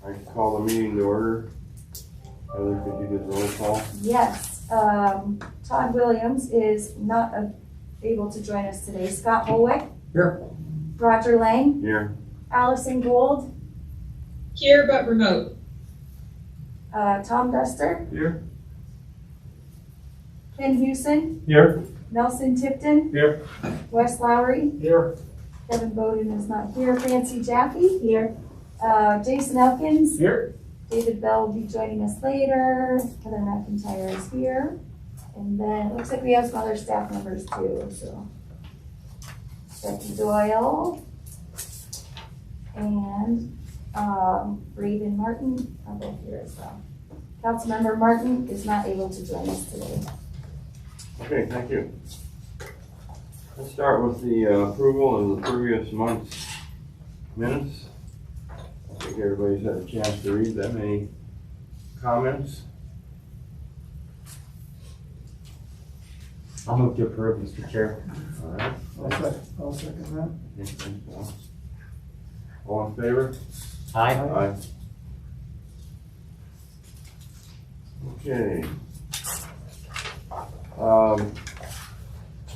I call the meeting to order. Heather, could you do the roll call? Yes, Todd Williams is not able to join us today. Scott Holwick. Here. Roger Lang. Here. Allison Gold. Here but remote. Tom Duster. Here. Ken Hewson. Here. Nelson Tipton. Here. Wes Lowry. Here. Kevin Bowden is not here. Fancy Jaffe. Here. Jason Elkins. Here. David Bell will be joining us later. Heather McIntyre is here. And then it looks like we have some other staff members too. So Becky Doyle and Braden Martin are both here as well. Councilmember Martin is not able to join us today. Okay, thank you. Let's start with the approval of the previous month's minutes. I think everybody's had a chance to read them. Any comments? I'll move to approve, Mr. Chair. All right. I'll second that. Okay, thanks, Al. All in favor? Aye. Aye. Okay.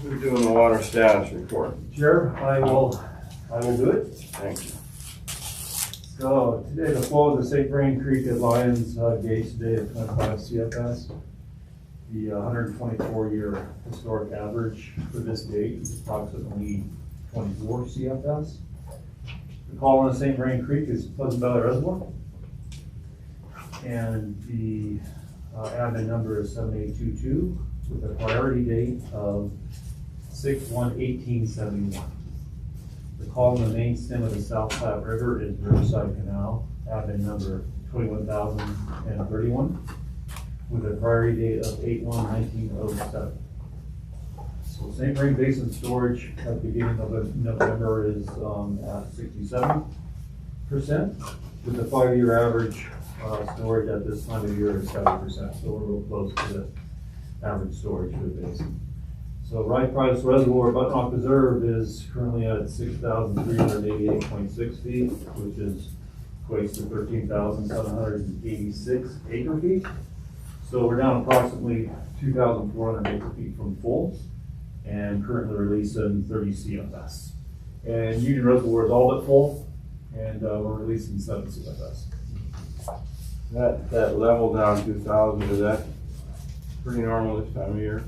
Who's doing the water status report? Chair, I will do it. Thank you. So today the flow of the St. Vrain Creek at Lions Gate today at 25 CFS. The 124-year historic average for this gate is approximately 24 CFS. The call on the St. Vrain Creek is Pleasant Valley Reservoir. And the admin number is 7822 with a priority date of 6/1/1871. The call on the main stem of the South Platte River is Riverside Canal, admin number 21,031 with a priority date of 8/1/1907. So St. Vrain Basin storage at the beginning of November is at 67%, with the 5-year average storage at this time of year is 70%. So we're real close to the average storage for the basin. So Wright Price Reservoir Button Rock Reserve is currently at 6,388.6 feet, which equates to 13,786 acre feet. So we're down approximately 2,400 acre feet from full and currently releasing 30 CFS. And Union Reservoir is all but full and we're releasing 7 CFS. That level down 2,000, is that pretty normal this time of year?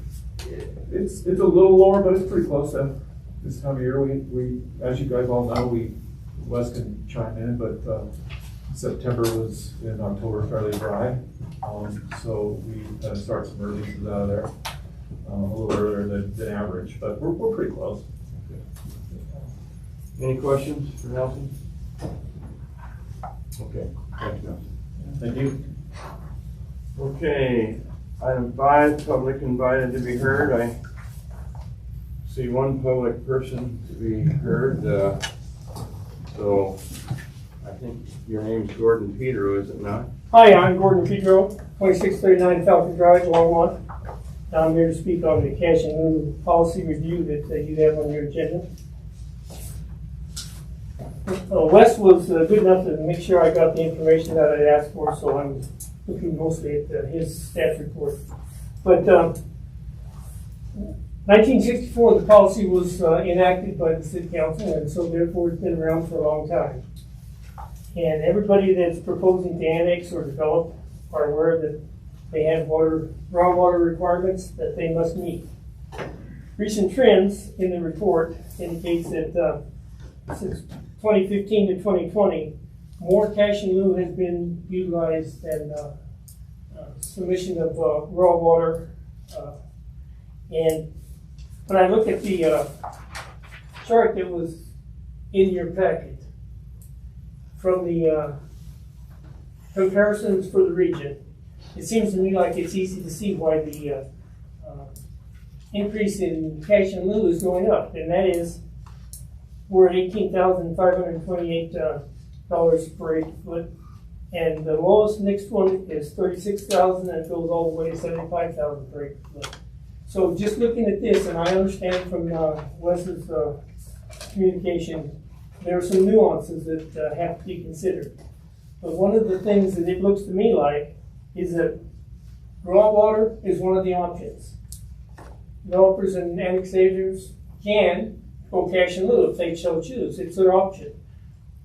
It's a little lower, but it's pretty close to this time of year. We as you guys all know, Wes can chime in, but September was in October fairly dry. So we had to start some releases out of there a little earlier than average, but we're pretty close. Any questions for Nelson? Okay, thanks, Nelson. Thank you. Okay, item 5, public invited to be heard. I see one public person to be heard. So I think your name's Gordon Petro, is it not? Hi, I'm Gordon Pedro, 2639 Falcon Drive, Longmont. I'm here to speak on the cash and lieu policy review that you have on your agenda. Wes was good enough to make sure I got the information that I asked for, so I'm looking mostly at his staff report. But 1964, the policy was enacted by the City Council, and so therefore it's been around for a long time. And everybody that's proposing to annex or develop are aware that they have groundwater requirements that they must meet. Recent trends in the report indicates that since 2015 to 2020, more cash in lieu has been utilized than submission of raw water. And when I look at the chart that was in your packet from the comparisons for the region, it seems to me like it's easy to see why the increase in cash in lieu is going up, and that is we're at $18,528 per acre foot, and the lowest next one is $36,000, and it goes all the way to $75,000 per acre foot. So just looking at this, and I understand from Wes's communication, there are some nuances that have to be considered. But one of the things that it looks to me like is that groundwater is one of the options. Developers and annexators can go cash in lieu if they so choose. It's their option.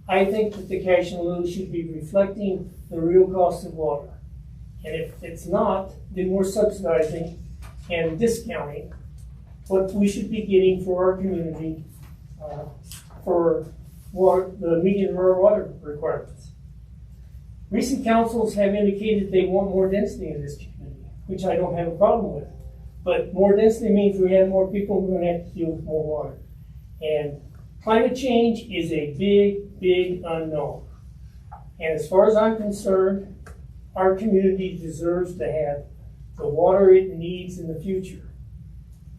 I think that the cash in lieu should be reflecting the real cost of water. And if it's not, then we're subsidizing and discounting what we should be getting for our community for water, the median rural water requirements. Recent councils have indicated they want more density in this community, which I don't have a problem with. But more density means we have more people, we're gonna have to deal with more water. And climate change is a big, big unknown. And as far as I'm concerned, our community deserves to have the water it needs in the future.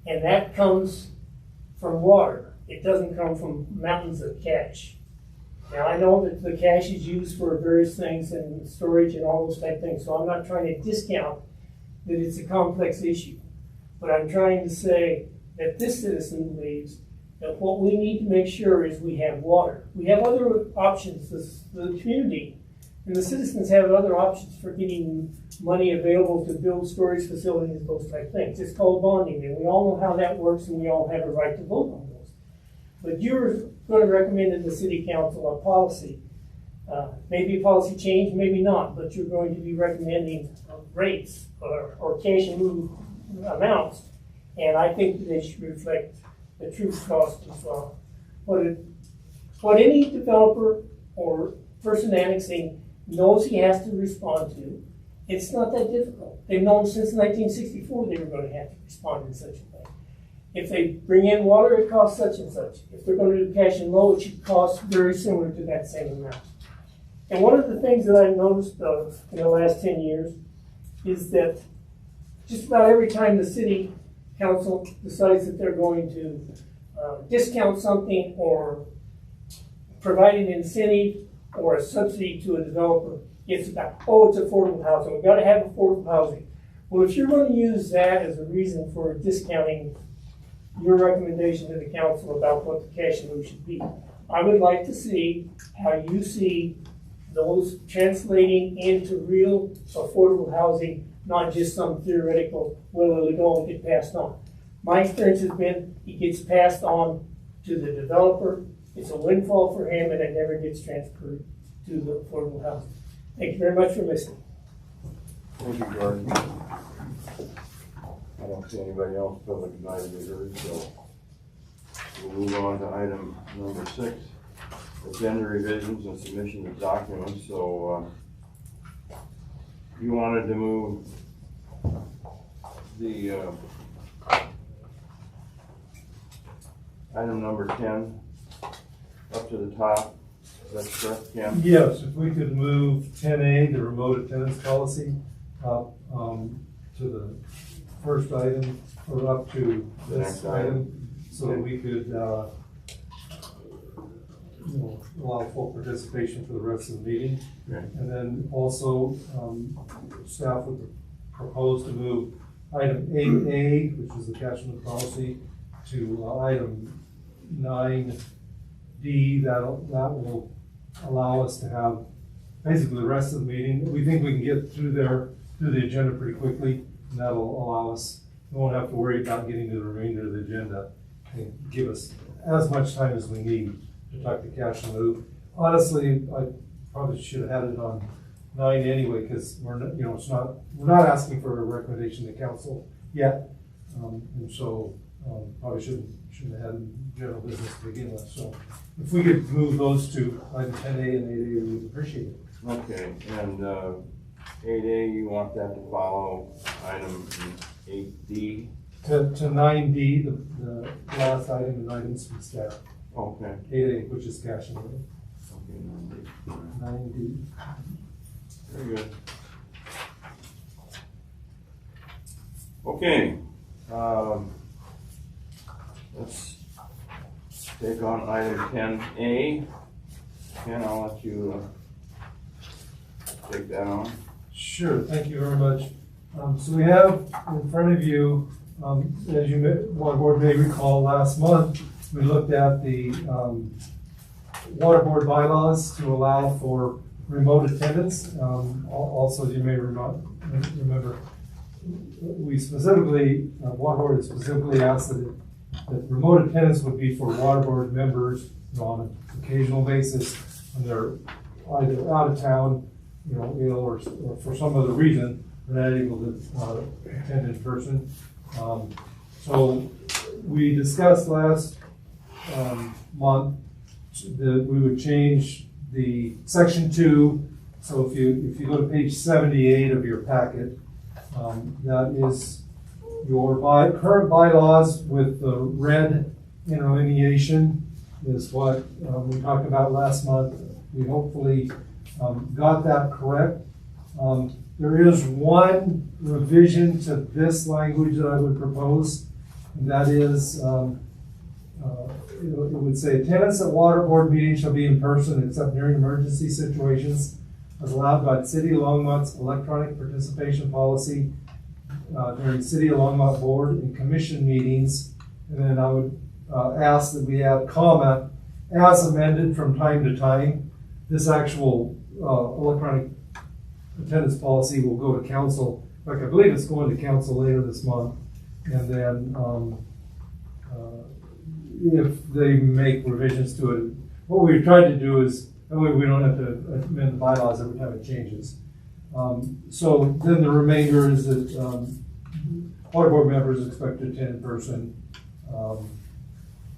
And that comes from water. It doesn't come from mountains of cash. Now, I know that the cash is used for various things and storage and all those type of things, so I'm not trying to discount that it's a complex issue. But I'm trying to say that this citizen believes that what we need to make sure is we have water. We have other options. The community and the citizens have other options for getting money available to build storage facilities, those type of things. It's called bonding, and we all know how that works, and we all have a right to vote on those. But you're going to recommend in the city council a policy. Maybe a policy change, maybe not, but you're going to be recommending rates or cash in lieu amounts, and I think that they should reflect the true cost of what any developer or person annexing knows he has to respond to. It's not that difficult. They've known since 1964 they were going to have to respond in such a way. If they bring in water, it costs such and such. If they're going to do cash and low, it should cost very similar to that same amount. And one of the things that I've noticed in the last 10 years is that just about every time the city council decides that they're going to discount something or provide an incentive or a subsidy to a developer, it's about, oh, it's affordable housing. We've got to have affordable housing. Well, if you're going to use that as a reason for discounting your recommendation to the council about what the cash in lieu should be, I would like to see how you see those translating into real affordable housing, not just some theoretical, well, it'll go and get passed on. My experience has been it gets passed on to the developer, it's a windfall for him, and it never gets transferred to the affordable housing. Thank you very much for listening. Thank you, Gordon. I don't see anybody else public tonight to heard, so we'll move on to item number 6, agenda revisions and submission of documents. So you wanted to move the item number 10 up to the top. That's correct, Cam? Yes, if we could move 10A, the remote attendance policy, up to the first item, or up to The this next item, so that we could allow full participation for the rest of the meeting. Okay. And then also, staff would propose to move item 8A, which is the cash in lieu policy, to item 9D. That will allow us to have basically the rest of the meeting. We think we can get through the agenda pretty quickly, and that'll allow us, we won't have to worry about getting to the remainder of the agenda, and give us as much time as we need to talk to cash in lieu. Honestly, I probably should have had it on 9 anyway, because we're not asking for a recommendation to council yet, and so probably shouldn't have had general business to begin with. So if we could move those to item 10A and 8A, we'd appreciate it. Okay, and 8A, you want that to follow item 8D? To 9D, the last item in items from staff. Okay. 8A, which is cash in lieu. Okay, 9D. very good. Okay, let's take on item 10A. Ken, I'll let you take that on. Sure, thank you very much. So we have in front of you, as you water board may recall, last month we looked at the water board bylaws to allow for remote attendance. Also, you may remember, we specifically, water board specifically asked that remote attendance would be for water board members, on an occasional basis when they're either out of town, ill or for some other reason, they're not able to attend in person. So we discussed last month that we would change the section 2. So if you go to page 78 of your packet, that is your current bylaws with the red interlineation is what we talked about last month. We hopefully got that correct. There is one revision to this language that I would propose, and that is it would say attendance at water board meetings shall be in person except during emergency situations as allowed by the City of Longmont's electronic participation policy during City of Longmont board and commission meetings. And then I would ask that we add comma as amended from time to time. This actual electronic attendance policy will go to council. In fact, I believe it's going to council later this month. And then if they make revisions to it, what we tried to do is, that way we don't have to amend the bylaws every time it changes. So then the remainder is that water board members expect to attend in person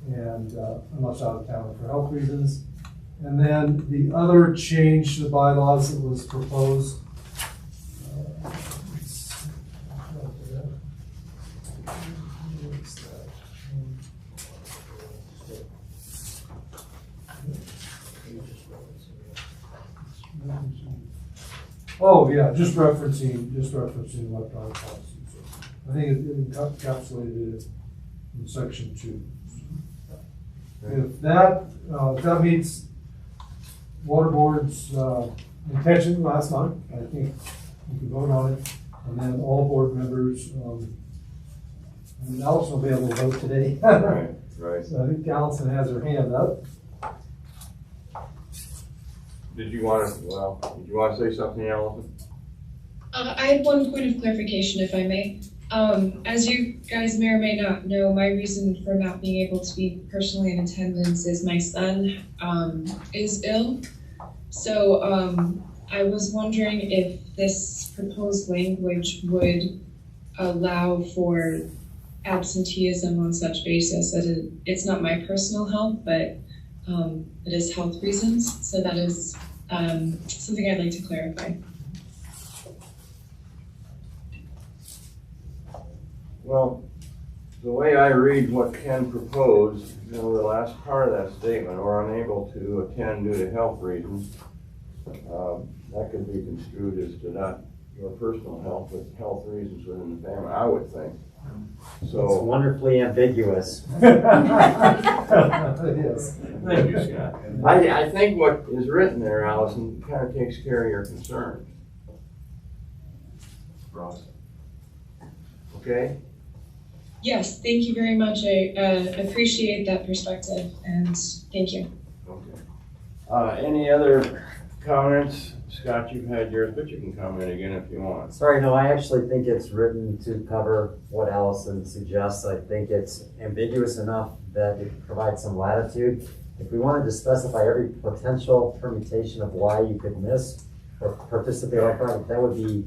and unless out of town for health reasons. And then the other change to the bylaws that was proposed oh yeah, just referencing electronic policies. I think it encapsulated it in section 2. If that meets water board's intention last month, I think we can vote on it, and then all board members. And Allison will be able to vote today. Right. So I think Allison has her hand up. Did you want to say something, Allison? I had one point of clarification, if I may. As you guys may or may not know, my reason for not being able to be personally in attendance is my son is ill. So I was wondering if this proposed language would allow for absenteeism on such basis. That it's not my personal health, but it is health reasons. So that is something I'd like to clarify. Well, the way I read what Ken proposed, the last part of that statement, or unable to attend due to health reasons, that could be construed as to not your personal health, but health reasons within the family, I would think. So It's wonderfully ambiguous. It is. Thank you, Scott. I think what is written there, Allison, kind of takes care of your concerns. Ross. Okay? Yes, thank you very much. I appreciate that perspective, and thank you. Okay. Any other comments? Scott, you've had yours, but you can comment again if you want. Sorry, no, I actually think it's written to cover what Allison suggests. I think it's ambiguous enough that it provides some latitude. If we wanted to specify every potential permutation of why you could miss or participate electronically,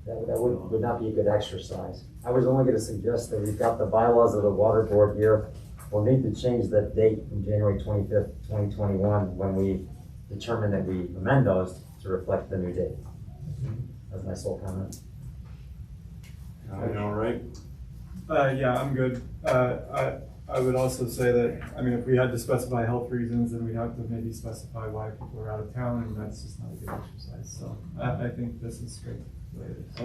that would not be a good exercise. I was only going to suggest that we've got the bylaws of the water board here. We'll need to change that date from January 25th, 2021, when we determine that we amend those to reflect the new date. That's my sole comment. All right. Yeah, I'm good. I would also say that, I mean, if we had to specify health reasons, then we'd have to maybe specify why people are out of town, and that's just not a good exercise. So I think this is great the way it is.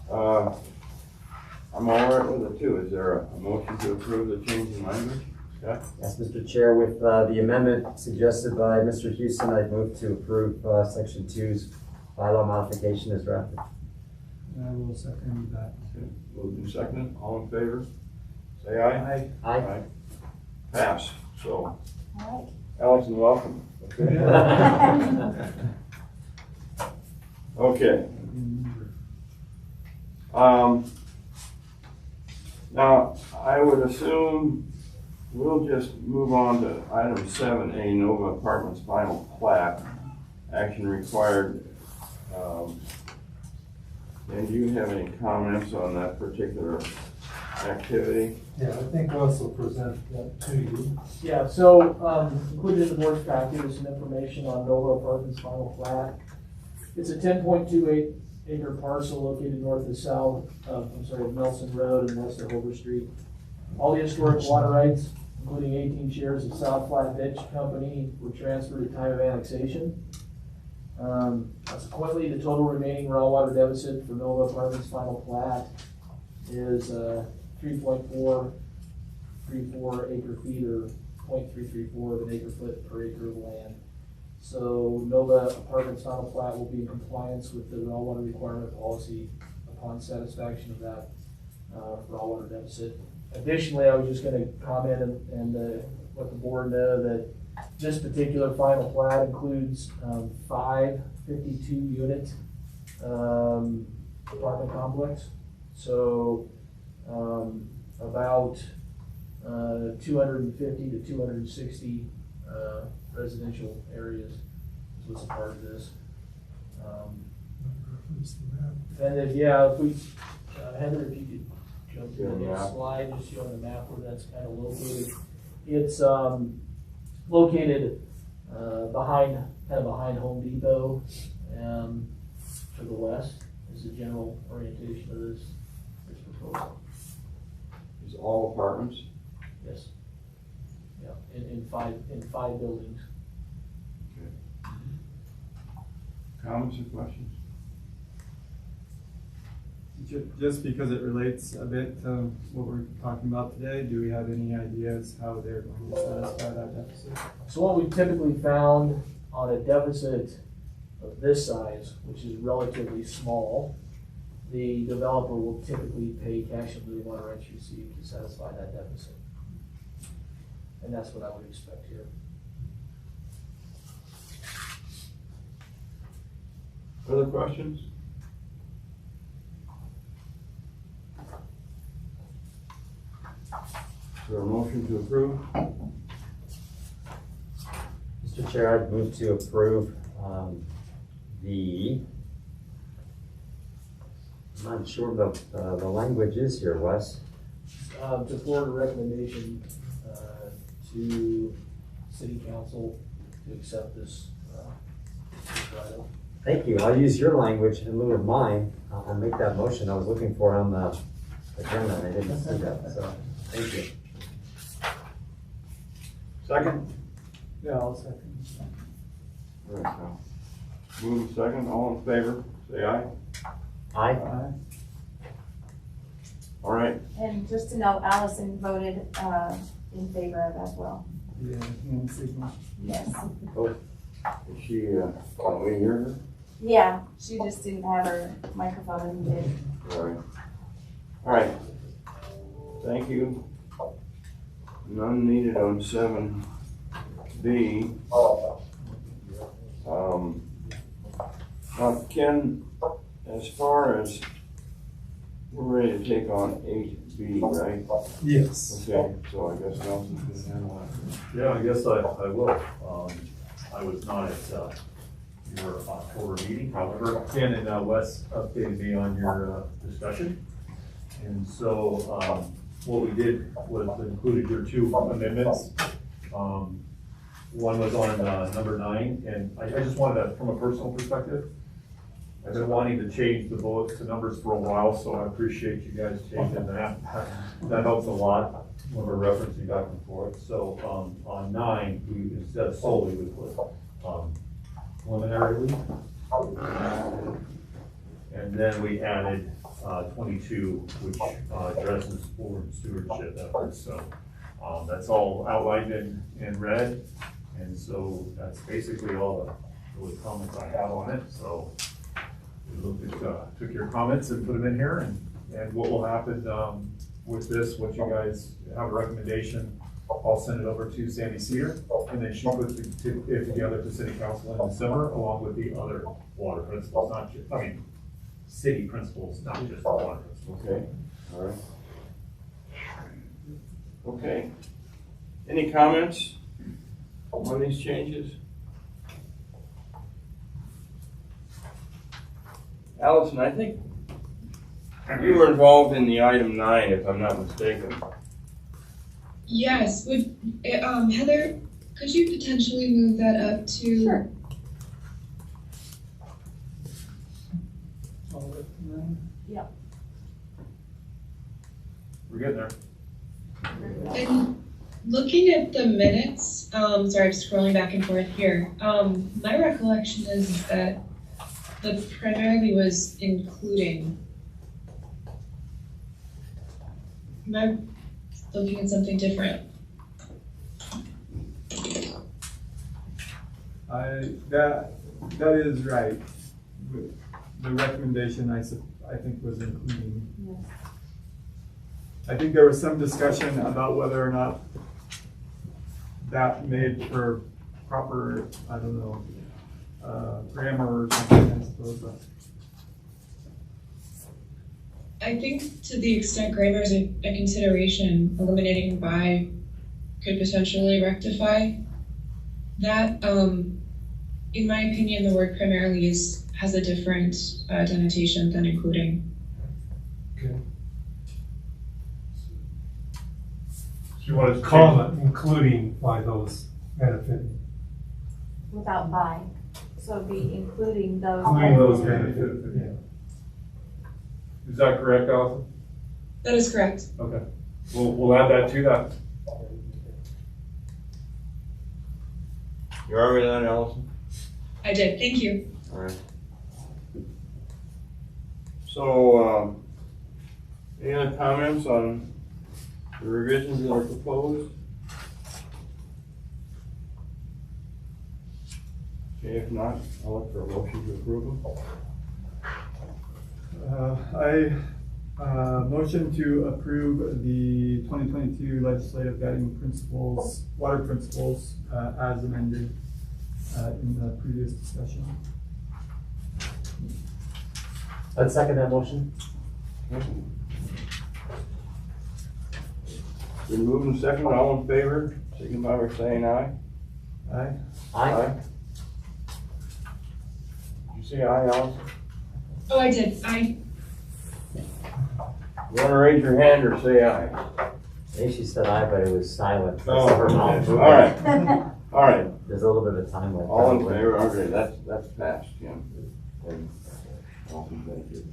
All right. I'm all right with it too. Is there a motion to approve the change in language? Scott? Yes, Mr. Chair, with the amendment suggested by Mr. Houston, I'd move to approve Section 2's bylaw modification as drafted. I will second that. Moved and seconded. All in favor? Say aye. Aye. Pass. So All Allison, welcome. Okay. Now, I would assume we'll just move on to item 7A, Nova Apartments final plat, action required. And do you have any comments on that particular activity? Yeah, I think Russ will present that to you. Yeah, so, included in the board's packet is some information on Nova Apartments final plat. It's a 10.28 acre parcel located north and south of Nelson Road and west of Holder Street. All the historic water rights, including 18 shares of South Flat Ditch Company, were transferred at time of annexation. Consequently, the total remaining raw water deficit for Nova Apartments final plat is 3.434 acre feet or 0.334 of an acre foot per acre of land. So Nova Apartments final plat will be in compliance with the raw water requirement policy upon satisfaction of that raw water deficit. Additionally, I was just going to comment and let the board know that this particular final plat includes 5 52-unit apartment complex. So about 250 to 260 residential areas is what's a part of this. And then, yeah, if we, Heather, if you could jump to the next slide, just showing the map where that's kind of located. It's located behind Home Depot, to the west is the general orientation of this proposal. Is all apartments? Yes. Yeah, in five buildings. Okay. Comments or questions? Just because it relates a bit to what we're talking about today, do we have any ideas how they're going to satisfy that deficit? So what we've typically found on a deficit of this size, which is relatively small, the developer will typically pay cash in lieu of water rights received to satisfy that deficit. And that's what I would expect here. Other questions? Is there a motion to approve? Mr. Chair, I'd move to approve I'm not sure the language is here, Wes. To forward a recommendation to City Council to accept this item. Thank you. I'll use your language in lieu of mine. I'll make that motion. I was looking for it on the agenda and I didn't see that, so thank you. Second? Yeah, I'll second. All right, now, move second, all in favor, say aye. Aye. All right, And just to note, Allison voted in favor of as well. Yeah, hand signal. Yes. is she, can we hear her? Yeah, she just didn't have her microphone and did. All right, thank you. None needed on 7B. Now, Ken, as far as we're ready to take on 8B, right? Yes. Okay, so I guess Nelson's gonna handle that. Yeah, I guess I will. I was not at your October meeting, however, Ken and Wes updated me on your discussion. And so what we did was included your 2 amendments. One was on number 9, and I just wanted to, from a personal perspective, I've been wanting to change the bullets to numbers for a while, so I appreciate you guys changing that. That helps a lot when we're referencing back and forth. So on 9, we instead of solely, we put preliminarily. And then we added 22, which addresses board stewardship efforts. So that's all outlined in red. And so that's basically all the comments I have on it. So we looked at, took your comments and put them in here, and what will happen with this, once you guys have a recommendation I'll send it over to Sandy Cedar, and then she puts it together to city council in December, along with the other water principles, not just, city principles, not just the water principles. Okay, all right. Okay. Any comments on these changes? Allison, I think you were involved in the item 9, if I'm not mistaken. Yes, Heather, could you potentially move that up to? Sure. We're getting there. And looking at the minutes, sorry, I'm scrolling back and forth here. My recollection is that the primarily was including. Am I looking at something different? That is right. The recommendation, I think, was including. Yes. I think there was some discussion about whether or not that made for proper, I don't know, grammar or something, I suppose. But I think to the extent grammar is a consideration, eliminating by could potentially rectify that. In my opinion, the word primarily has a different denotation than including. Okay. You want to Comma, including by those benefiting. Without by, so it'd be including those. Including those benefiting. benefiting, yeah. Is that correct, Allison? That is correct. Okay. We'll add that to that. You all right with that, Allison? I did, thank you. All right. So, any other comments on the revisions that are proposed? Okay, if not, I'll look for a motion to approve them. I motion to approve the 2022 legislative guiding principles, water principles, as amended in the previous discussion. I'd second that motion. Been moved and seconded, all in favor, signify by saying aye. Aye. Aye. Did you say aye, Allison? Oh, I did, You wanna raise your hand or say aye? I think she said aye, but it was silent. Oh, Her mouth okay. moved. All right, all right. There's a little bit of time left. All in favor, okay, that's passed, Kim. And Allison, thank you.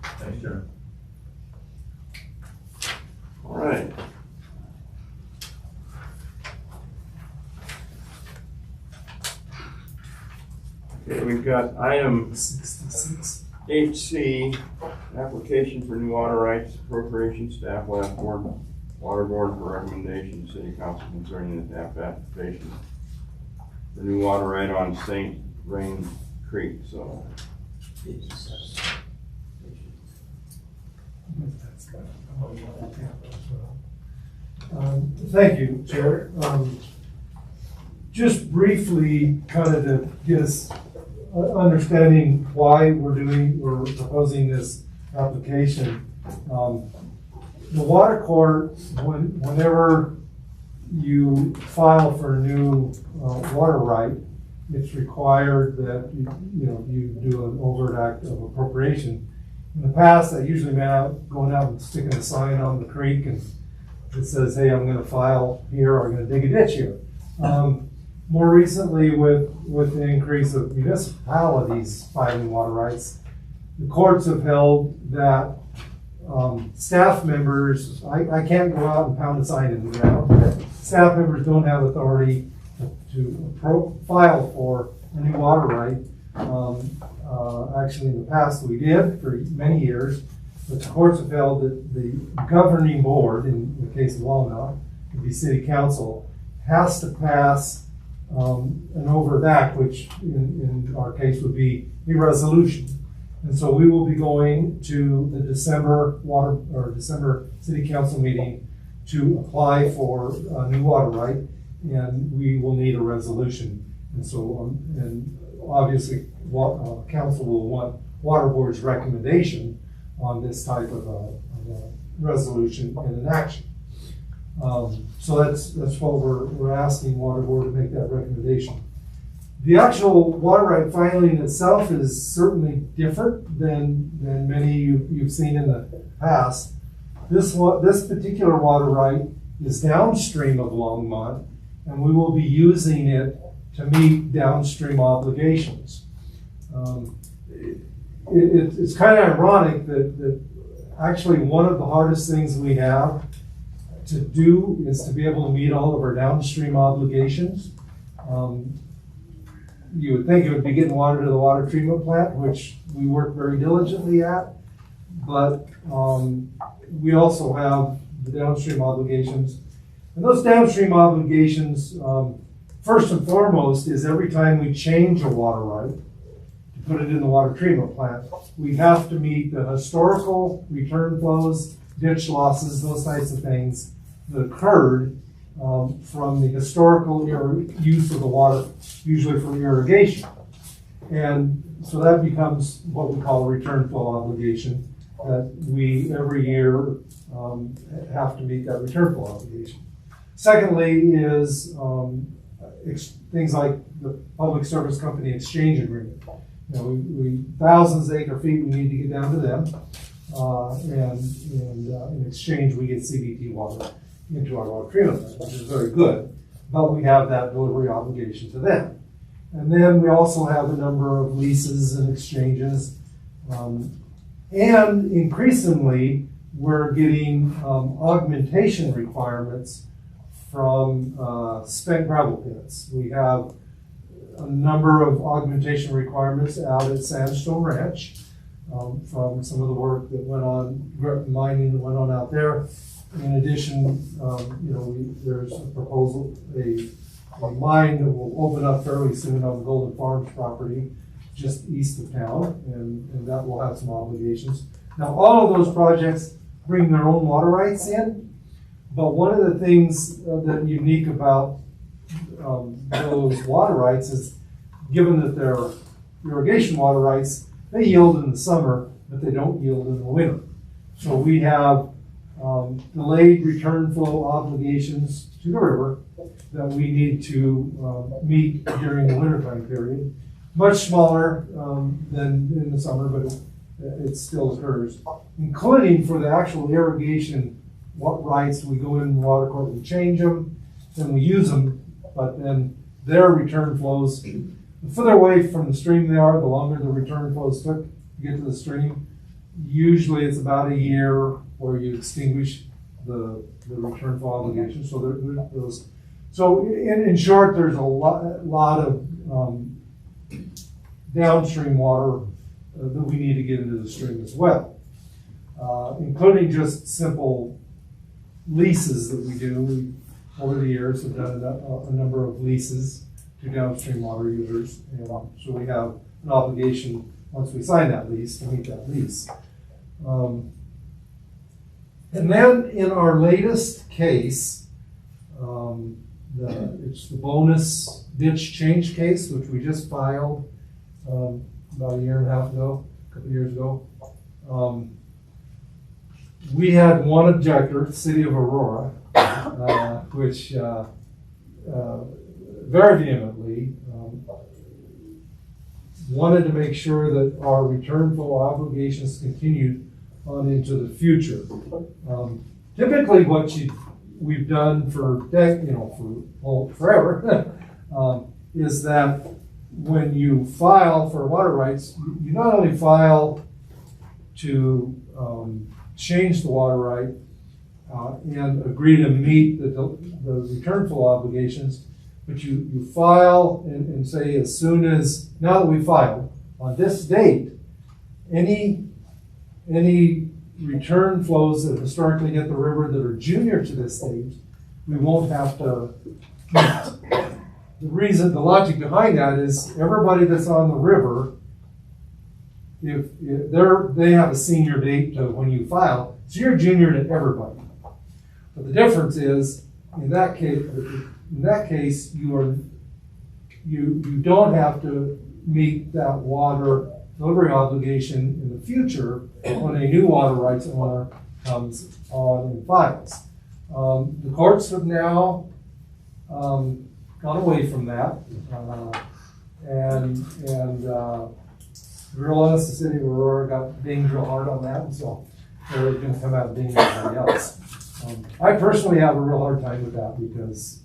Thanks, Sharon. All right. Okay, we've got item 66. 8C, application for new water rights appropriation, staff last board, water board for recommendation, city council concerning the TAP application for new water right on St. Vrain Creek, so. Thank you, Chair. Just briefly, kind of to get us understanding why we're proposing this application. The water court, whenever you file for a new water right, it's required that you do an overt act of appropriation. In the past, that usually meant going out and sticking a sign on the creek and it says, hey, I'm going to file here or I'm going to dig a ditch here. More recently, with the increase of municipalities filing water rights, the courts have held that staff members, I can't go out and pound a sign in the ground. Staff members don't have authority to file for a new water right. Actually, in the past, we did for many years, but the courts have held that the governing board, in the case of Longmont, the city council, has to pass an overt act, which in our case would be a resolution. And so we will be going to the December December city council meeting to apply for a new water right, and we will need a resolution. And so, and obviously, council will want water board's recommendation on this type of a resolution and an action. So that's what we're asking water board to make that recommendation. The actual water right filing itself is certainly different than many you've seen in the past. This particular water right is downstream of Longmont, and we will be using it to meet downstream obligations. It's kind of ironic that actually one of the hardest things we have to do is to be able to meet all of our downstream obligations. You would think it would be getting water to the water treatment plant, which we work very diligently at, but we also have the downstream obligations. And those downstream obligations, first and foremost, is every time we change a water right to put it in the water treatment plant, we have to meet the historical return flows, ditch losses, those types of things that occurred from the historical use of the water, usually for irrigation. And so that becomes what we call a return flow obligation, that we every year have to meet that return flow obligation. Secondly is things like the Public Service Company exchange agreement. You know, we thousands of acre feet we need to get down to them, and in exchange we get CBT water into our water treatment plant, which is very good, but we have that delivery obligation to them. And then we also have a number of leases and exchanges, and increasingly we're getting augmentation requirements from spent gravel pits. We have a number of augmentation requirements out at Sandstone Ranch from some of the work that went on, mining that went on out there. In addition, there's a proposal, a mine that will open up fairly soon on the Golden Farms property just east of town, and that will have some obligations. Now, all of those projects bring their own water rights in, but one of the things that's unique about those water rights is, given that they're irrigation water rights, they yield in the summer, but they don't yield in the winter. So we have delayed return flow obligations to the river that we need to meet during the wintertime period. Much smaller than in the summer, but it still occurs, including for the actual irrigation rights. We go in the water court, we change them, then we use them, but then their return flows, the further away from the stream they are, the longer the return flows took to get to the stream. Usually it's about a year where you extinguish the return flow obligation. So there's those. So in short, there's a lot of downstream water that we need to get into the stream as well, including just simple leases that we do. We, over the years, have done a number of leases to downstream water users, and so we have an obligation once we sign that lease to meet that lease. And then in our latest case, it's the bonus ditch change case, which we just filed about a year and a half ago, a couple of years ago. We had one objector, the city of Aurora, which very vehemently wanted to make sure that our return flow obligations continued on into the future. Typically, what we've done for forever is that when you file for water rights, you not only file to change the water right and agree to meet the return flow obligations, but you file and say, as soon as, now that we filed, on this date, any return flows that historically hit the river that are junior to this date, we won't have to meet. The logic behind that is everybody that's on the river, if they have a senior date to when you file, so you're junior to everybody. But the difference is, in that case, you don't have to meet that water delivery obligation in the future when a new water rights owner comes on and files. The courts have now gone away from that, and to be real honest, the city of Aurora got dinged real hard on that, and so they're going to come out and ding everybody else. I personally have a real hard time with that because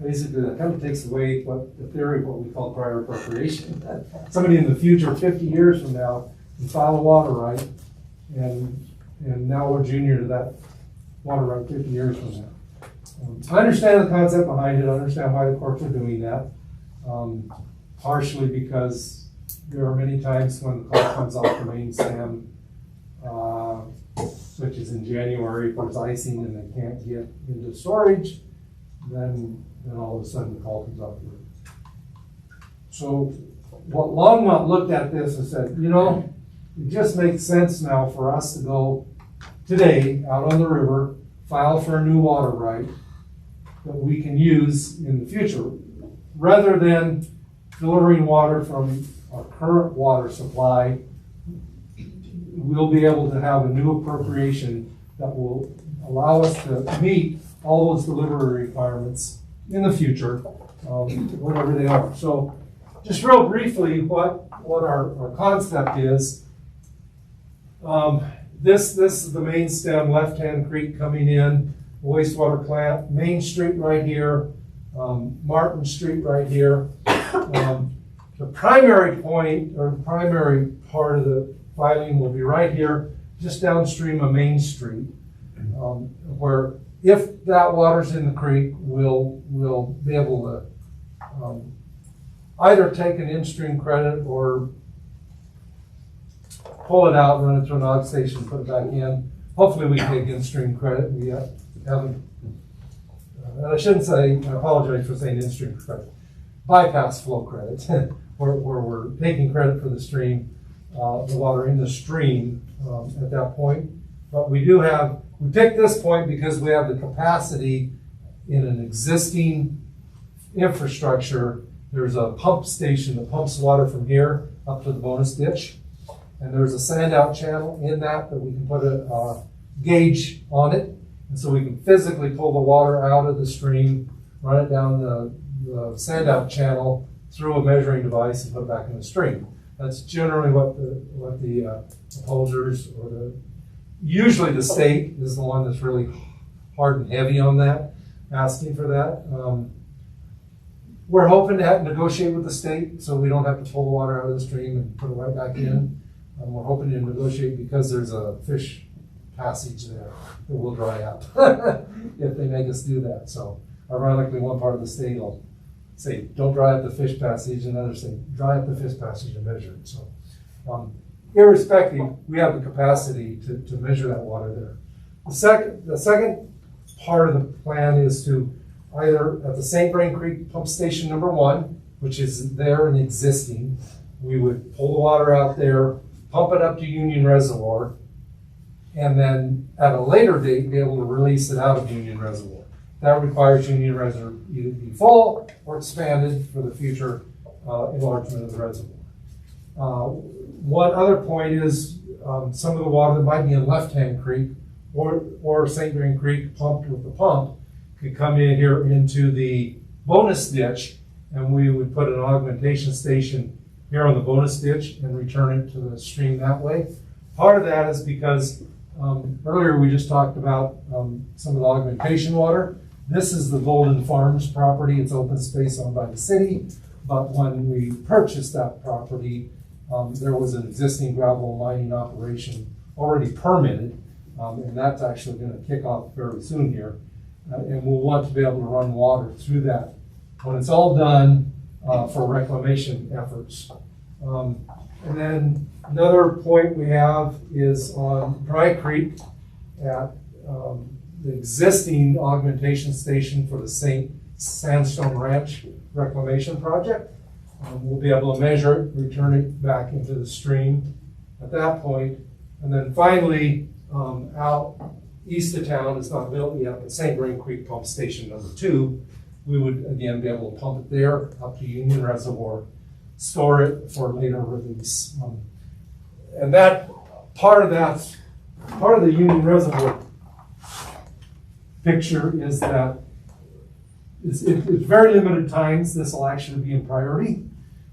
basically that kind of takes away the theory of what we call prior appropriation. Somebody in the future, 50 years from now, can file a water right, and now we're junior to that water right 50 years from now. I understand the concept behind it. I understand why the courts are doing that. Partially because there are many times when the call comes off the main stem, which is in January, if there's icing and they can't get into storage, then all of a sudden the call comes off the roof. So what Longmont looked at this and said, it just makes sense now for us to go today out on the river, file for a new water right that we can use in the future, rather than delivering water from our current water supply. We'll be able to have a new appropriation that will allow us to meet all those delivery requirements in the future, whatever they are. So just real briefly, what our concept is, this is the main stem, left-hand creek coming in, wastewater plant, Main Street right here, Martin Street right here. The primary point, or the primary part of the filing will be right here, just downstream of Main Street, where if that water's in the creek, we'll be able to either take an in-stream credit or pull it out, run it to an Aug station, put it back in. Hopefully we can take in-stream credit. We haven't, I shouldn't say, I apologize for saying in-stream credit. Bypass flow credit, where we're taking credit for the stream, the water in the stream at that point. But we picked this point because we have the capacity in an existing infrastructure. There's a pump station that pumps water from here up to the bonus ditch. And there's a sand out channel in that we can put a gauge on it. And so we can physically pull the water out of the stream, run it down the sand out channel through a measuring device and put it back in the stream. That's generally what the proposers or usually the state is the one that's really hard and heavy on that, asking for that. We're hoping to negotiate with the state so we don't have to pull the water out of the stream and put it right back in. We're hoping to negotiate because there's a fish passage there that will dry up if they make us do that. So ironically, one part of the state will say, don't dry up the fish passage, and others say, dry up the fish passage and measure it. So irrespective, we have the capacity to measure that water there. The second part of the plan is to either at the St. Vrain Creek pump station number 1, which is there and existing, we would pull the water out there, pump it up to Union Reservoir, and then at a later date be able to release it out of Union Reservoir. That requires Union Reservoir either to be full or expanded for the future enlargement of the reservoir. One other point is some of the water that might be in Left-Hand Creek or St. Vrain Creek pumped with the pump could come in here into the bonus ditch, and we would put an augmentation station here on the bonus ditch and return it to the stream that way. Part of that is because earlier we just talked about some of the augmentation water. This is the Golden Farms property. It's open space owned by the city, but when we purchased that property, there was an existing gravel mining operation already permitted, and that's actually going to kick off very soon here. And we'll want to be able to run water through that when it's all done for reclamation efforts. And then another point we have is on Dry Creek at the existing augmentation station for the St. Sandstone Ranch reclamation project. We'll be able to measure it, return it back into the stream at that point. And then finally, out east of town, it's not built yet, but St. Green Creek Pump Station number 2, we would again be able to pump it there up to Union Reservoir, store it for later release. And that part of the Union Reservoir picture is that it's very limited times this will actually be in priority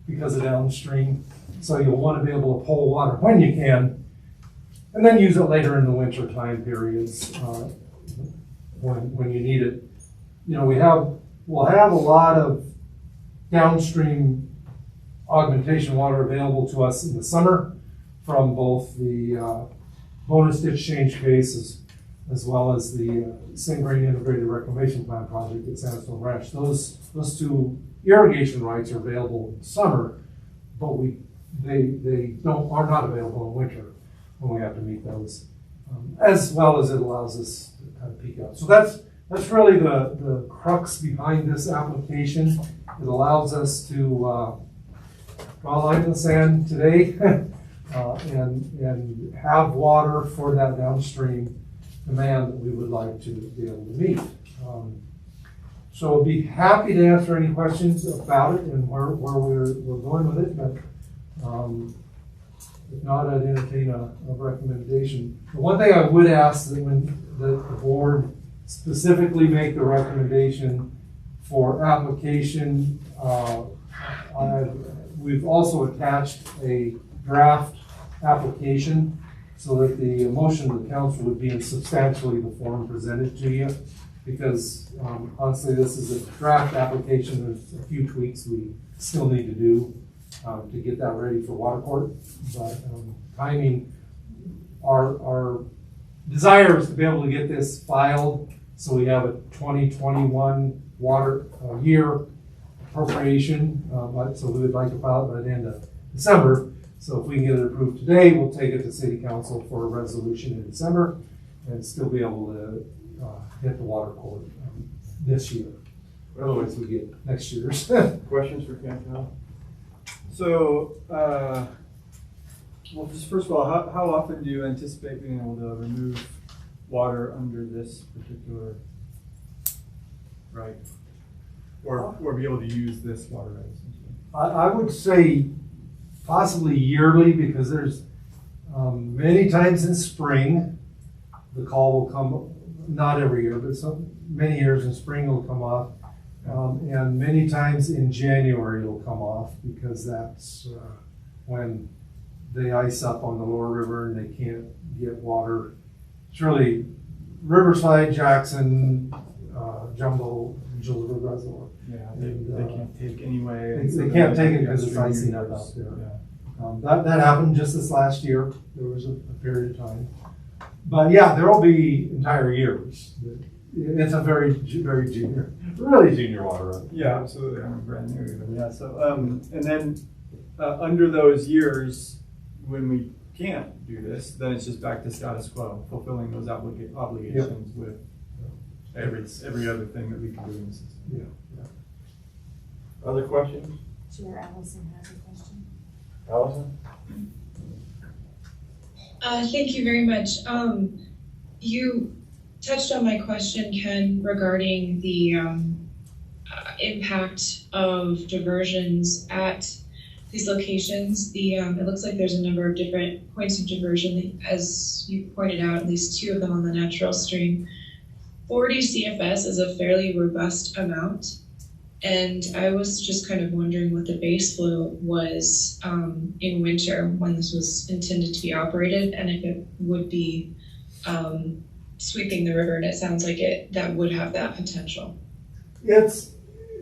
because of downstream. So you'll want to be able to pull water when you can, and then use it later in the winter time periods when you need it. You know, we'll have a lot of downstream augmentation water available to us in the summer from both the bonus ditch change cases as well as the St. Grain Integrated Reclamation Plan project at Sandstone Ranch. Those 2 irrigation rights are available in the summer, but they are not available in winter when we have to meet those, as well as it allows us to kind of peak out. So that's really the crux behind this application. It allows us to draw a line in the sand today and have water for that downstream demand that we would like to be able to meet. So I'd be happy to answer any questions about it and where we're going with it, but if not, I'd entertain a recommendation. The one thing I would ask that when the board specifically make the recommendation for application, we've also attached a draft application so that the motion of the council would be in substantially the form presented to you, because honestly, this is a draft application. There's a few tweaks we still need to do to get that ready for water court. But timing, our desire is to be able to get this filed so we have a 2021 water year appropriation. So we would like to file it by the end of December. So if we can get it approved today, we'll take it to City Council for a resolution in December and still be able to hit the water court this year. Otherwise, we get next year's. Questions for Ken? So, well, just first of all, how often do you anticipate being able to remove water under this particular right? Or be able to use this water right, essentially? I would say possibly yearly, because there's many times in spring, the call will come, not every year, but many years in spring will come off. And many times in January it'll come off, because that's when they ice up on the lower river and they can't get water. It's really Riverside, Jackson, Jumbo, and Jules River Reservoir. Yeah, they can't take anyway. They can't take it because it's icing up out there. Yeah. That happened just this last year. There was a period of time. But yeah, there will be entire years. It's a very junior, really junior water run. Yeah, absolutely. I'm brand new even. Yeah. So, and then under those years, when we can't do this, then it's just back to status quo, fulfilling those obligations with every other thing that we can do in the system. Yeah. Other questions? Chair Allison has a question. Allison? Thank you very much. You touched on my question, Ken, regarding the impact of diversions at these locations. It looks like there's a number of different points of diversion, as you pointed out, at least 2 of them on the natural stream. 40 CFS is a fairly robust amount, and I was just kind of wondering what the base flow was in winter when this was intended to be operated, and if it would be sweeping the river. And it sounds like that would have that potential. It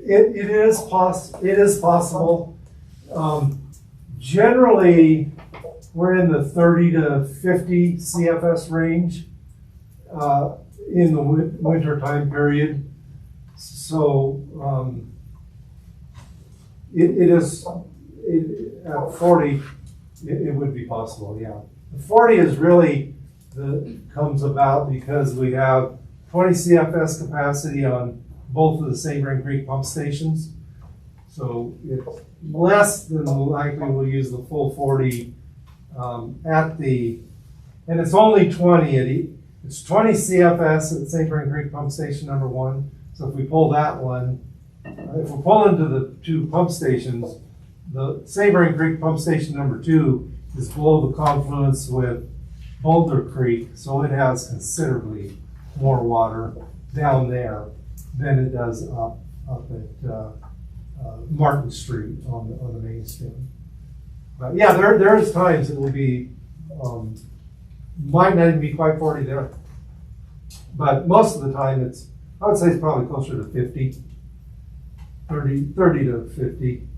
is possible. Generally, we're in the 30 to 50 CFS range in the winter time period. So at 40, it would be possible, yeah. The 40 is really comes about because we have 20 CFS capacity on both of the St. Grain Creek pump stations. So it's less than likely we'll use the full 40 and it's only 20 it's It's 20 CFS at St. Vrain Creek Pump Station number 1. So if we pull that one, if we pull into the 2 pump stations, the St. Vrain Creek Pump Station number 2 is below the confluence with Boulder Creek, so it has considerably more water down there than it does up at Martin Street on the main stem. But yeah, there's times it will be, might not even be quite 40 there. But most of the time I would say it's probably closer to 50, 30 to 50.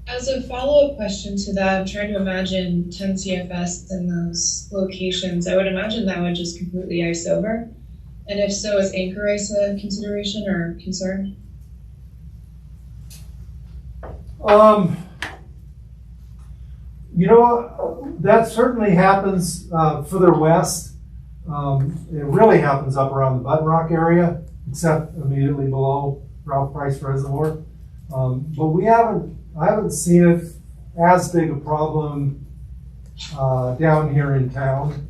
As a follow-up question to that, I'm trying to imagine 10 CFS in those locations. I would imagine that would just completely ice over. And if so, is anchor ice a consideration or concern? You know, that certainly happens further west. It really happens up around the Button Rock area, except immediately below Ralph Price Reservoir. But I haven't seen it as big a problem down here in town.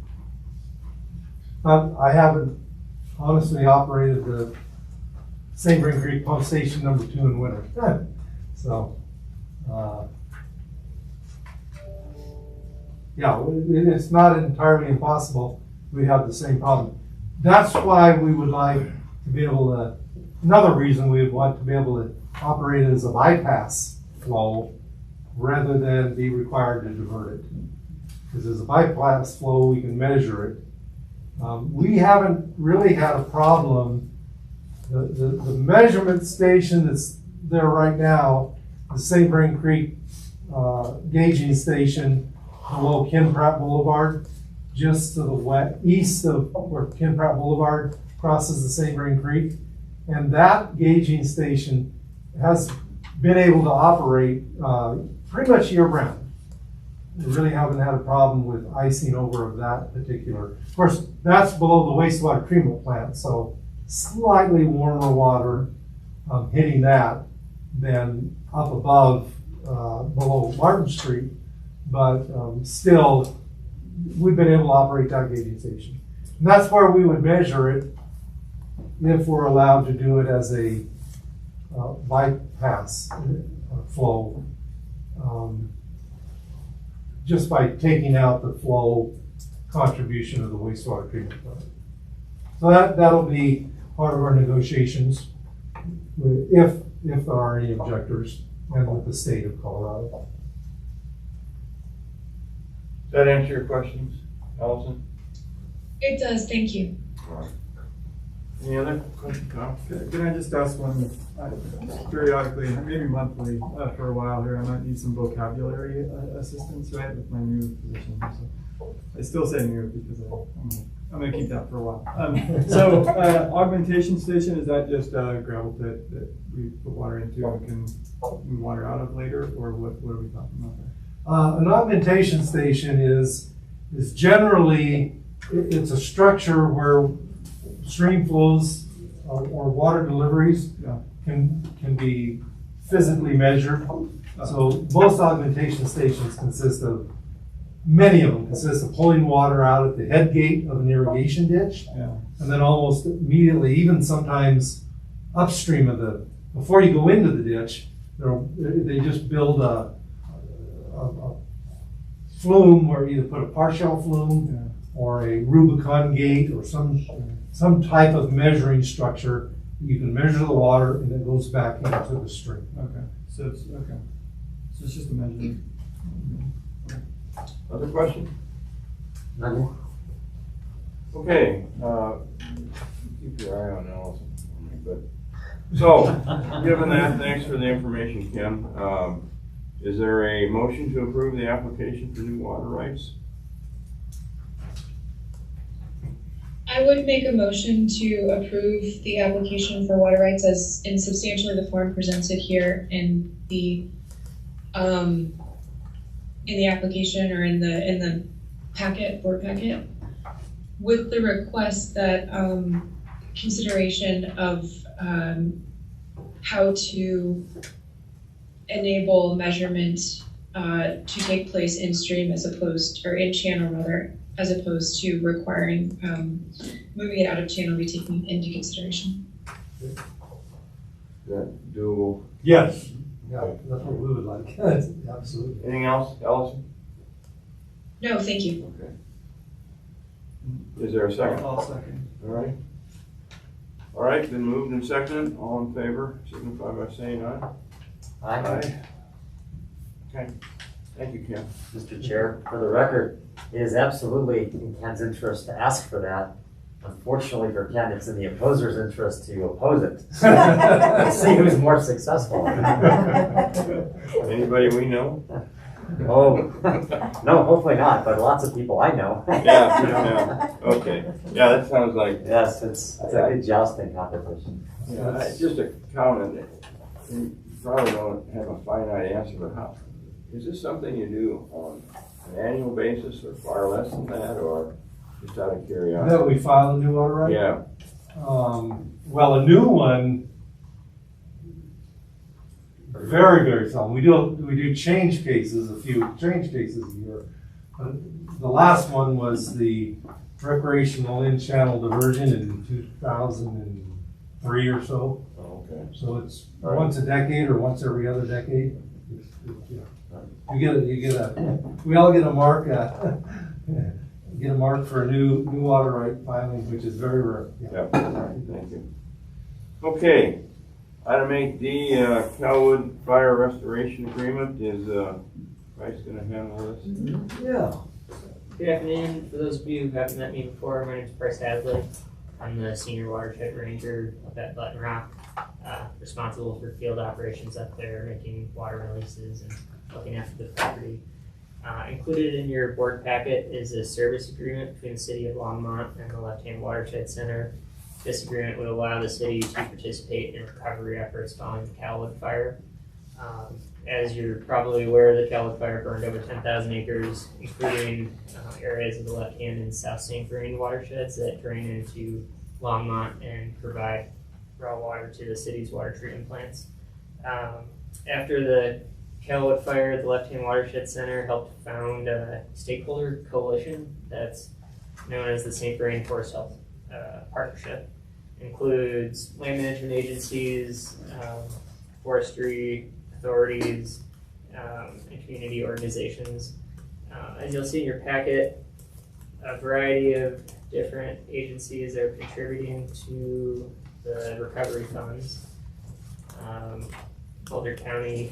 But I haven't honestly operated the St. Vrain Creek Pump Station number 2 in winter. So, yeah, it's not entirely impossible we have the same problem. That's why we would like to be able to, another reason we would want to be able to operate it as a bypass flow rather than be required to divert it. Because as a bypass flow, we can measure it. We haven't really had a problem. The measurement station that's there right now, the St. Vrain Creek gauging station below Ken Pratt Boulevard, just to the east of where Ken Pratt Boulevard crosses the St. Vrain Creek. And that gauging station has been able to operate pretty much year-round. We really haven't had a problem with icing over of that particular. Of course, that's below the wastewater treatment plant, so slightly warmer water hitting that than up above below Martin Street, but still, we've been able to operate that gauging station. And that's where we would measure it if we're allowed to do it as a bypass flow, just by taking out the flow contribution of the wastewater treatment plant. So that'll be part of our negotiations if there are any objectors and with the state of Colorado. Does that answer your questions, Allison? It does, thank you. All right. Any other questions, Kyle? Can I just ask one, periodically, maybe monthly, for a while here, I might need some vocabulary assistance, right, with my new position. So I still say new because I'm gonna keep that for a while. So Augmentation Station, is that just a gravel pit that we put water into and can move water out of later, or what are we talking about there? An augmentation station is generally, it's a structure where stream flows or water deliveries can be physically measured. So most augmentation stations many of them consist of pulling water out at the head gate of an irrigation ditch. Yeah. And then almost immediately, even sometimes upstream of before you go into the ditch, they just build a flume where you either put a partial flume or a Rubicon gate or some type of measuring structure. You can measure the water and it goes back into the stream. Okay, so it's just a measurement. Other questions? None. Okay, keep your eye on Allison for me, but, so, given that, thanks for the information, Kim. Is there a motion to approve the application for new water rights? I would make a motion to approve the application for water rights as in substantially the form presented here in the application or in the packet, board packet, with the request that consideration of how to enable measurement to take place in stream as opposed, or in channel rather, as opposed to requiring, moving it out of channel be taken into consideration. Is that doable? Yes. Yeah, that's what we would like. Absolutely. Anything else, Allison? No, thank you. Okay. Is there a second? I'll second. All right. All right, been moved and seconded. All in favor, signify by saying aye. Aye. Okay. Thank you, Ken. Mr. Chair, for the record, it is absolutely in Ken's interest to ask for that. Unfortunately for Ken, it's in the opposer's interest to oppose it. Let's see who's more successful. Anybody we know? Oh, no, hopefully not, but lots of people I know. Yeah, okay. Yeah, that sounds like, Yes, it's a good jousting competition. yeah, just a comment. You probably don't have a finite answer, but how, is this something you do on an annual basis or far less than that, or just out of curiosity? That we file a new water right? Yeah, Well, a new one, very, very seldom. We do change cases, a few change cases a year. But the last one was the recreational in-channel diversion in 2003 or so. oh, okay. So it's All right. once a decade or once every other decade. Yeah. We all get a mark, get a mark for a new water right filing, which is very rare. Yeah, all right, thank you. Okay, item 8D, Kelwood Fire Restoration Agreement. Is Bryce gonna handle this? Yeah. Good afternoon. For those of you who haven't met me before, my name is Bryce Hadley. I'm the Senior Watershed Ranger up at Button Rock, responsible for field operations up there, making water releases and looking after the property. Included in your board packet is a service agreement between the City of Longmont and the Left-Hand Watershed Center. This agreement would allow the city to participate in recovery efforts following the Kelwood fire. As you're probably aware, the Kelwood fire burned over 10,000 acres, including areas of the Left-Hand and South St. Vrain watersheds that drain into Longmont and provide raw water to the city's water treatment plants. After the Kelwood fire, the Left-Hand Watershed Center helped found a stakeholder coalition that's known as the St. Vrain Forest Health Partnership. Includes land management agencies, forestry authorities, and community organizations. As you'll see in your packet, a variety of different agencies are contributing to the recovery funds. Boulder County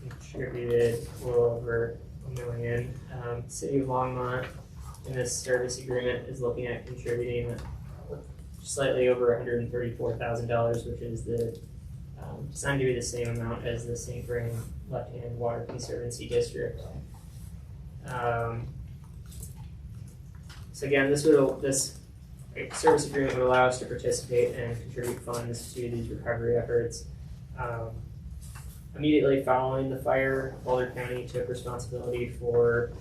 contributed a little over $1 million. City of Longmont in this service agreement is looking at contributing slightly over $134,000, which is designed to be the same amount as the St. Vrain Left-Hand Water Conservancy District. So again, this service agreement would allow us to participate and contribute funds to these recovery efforts. Immediately following the fire, Boulder County took responsibility for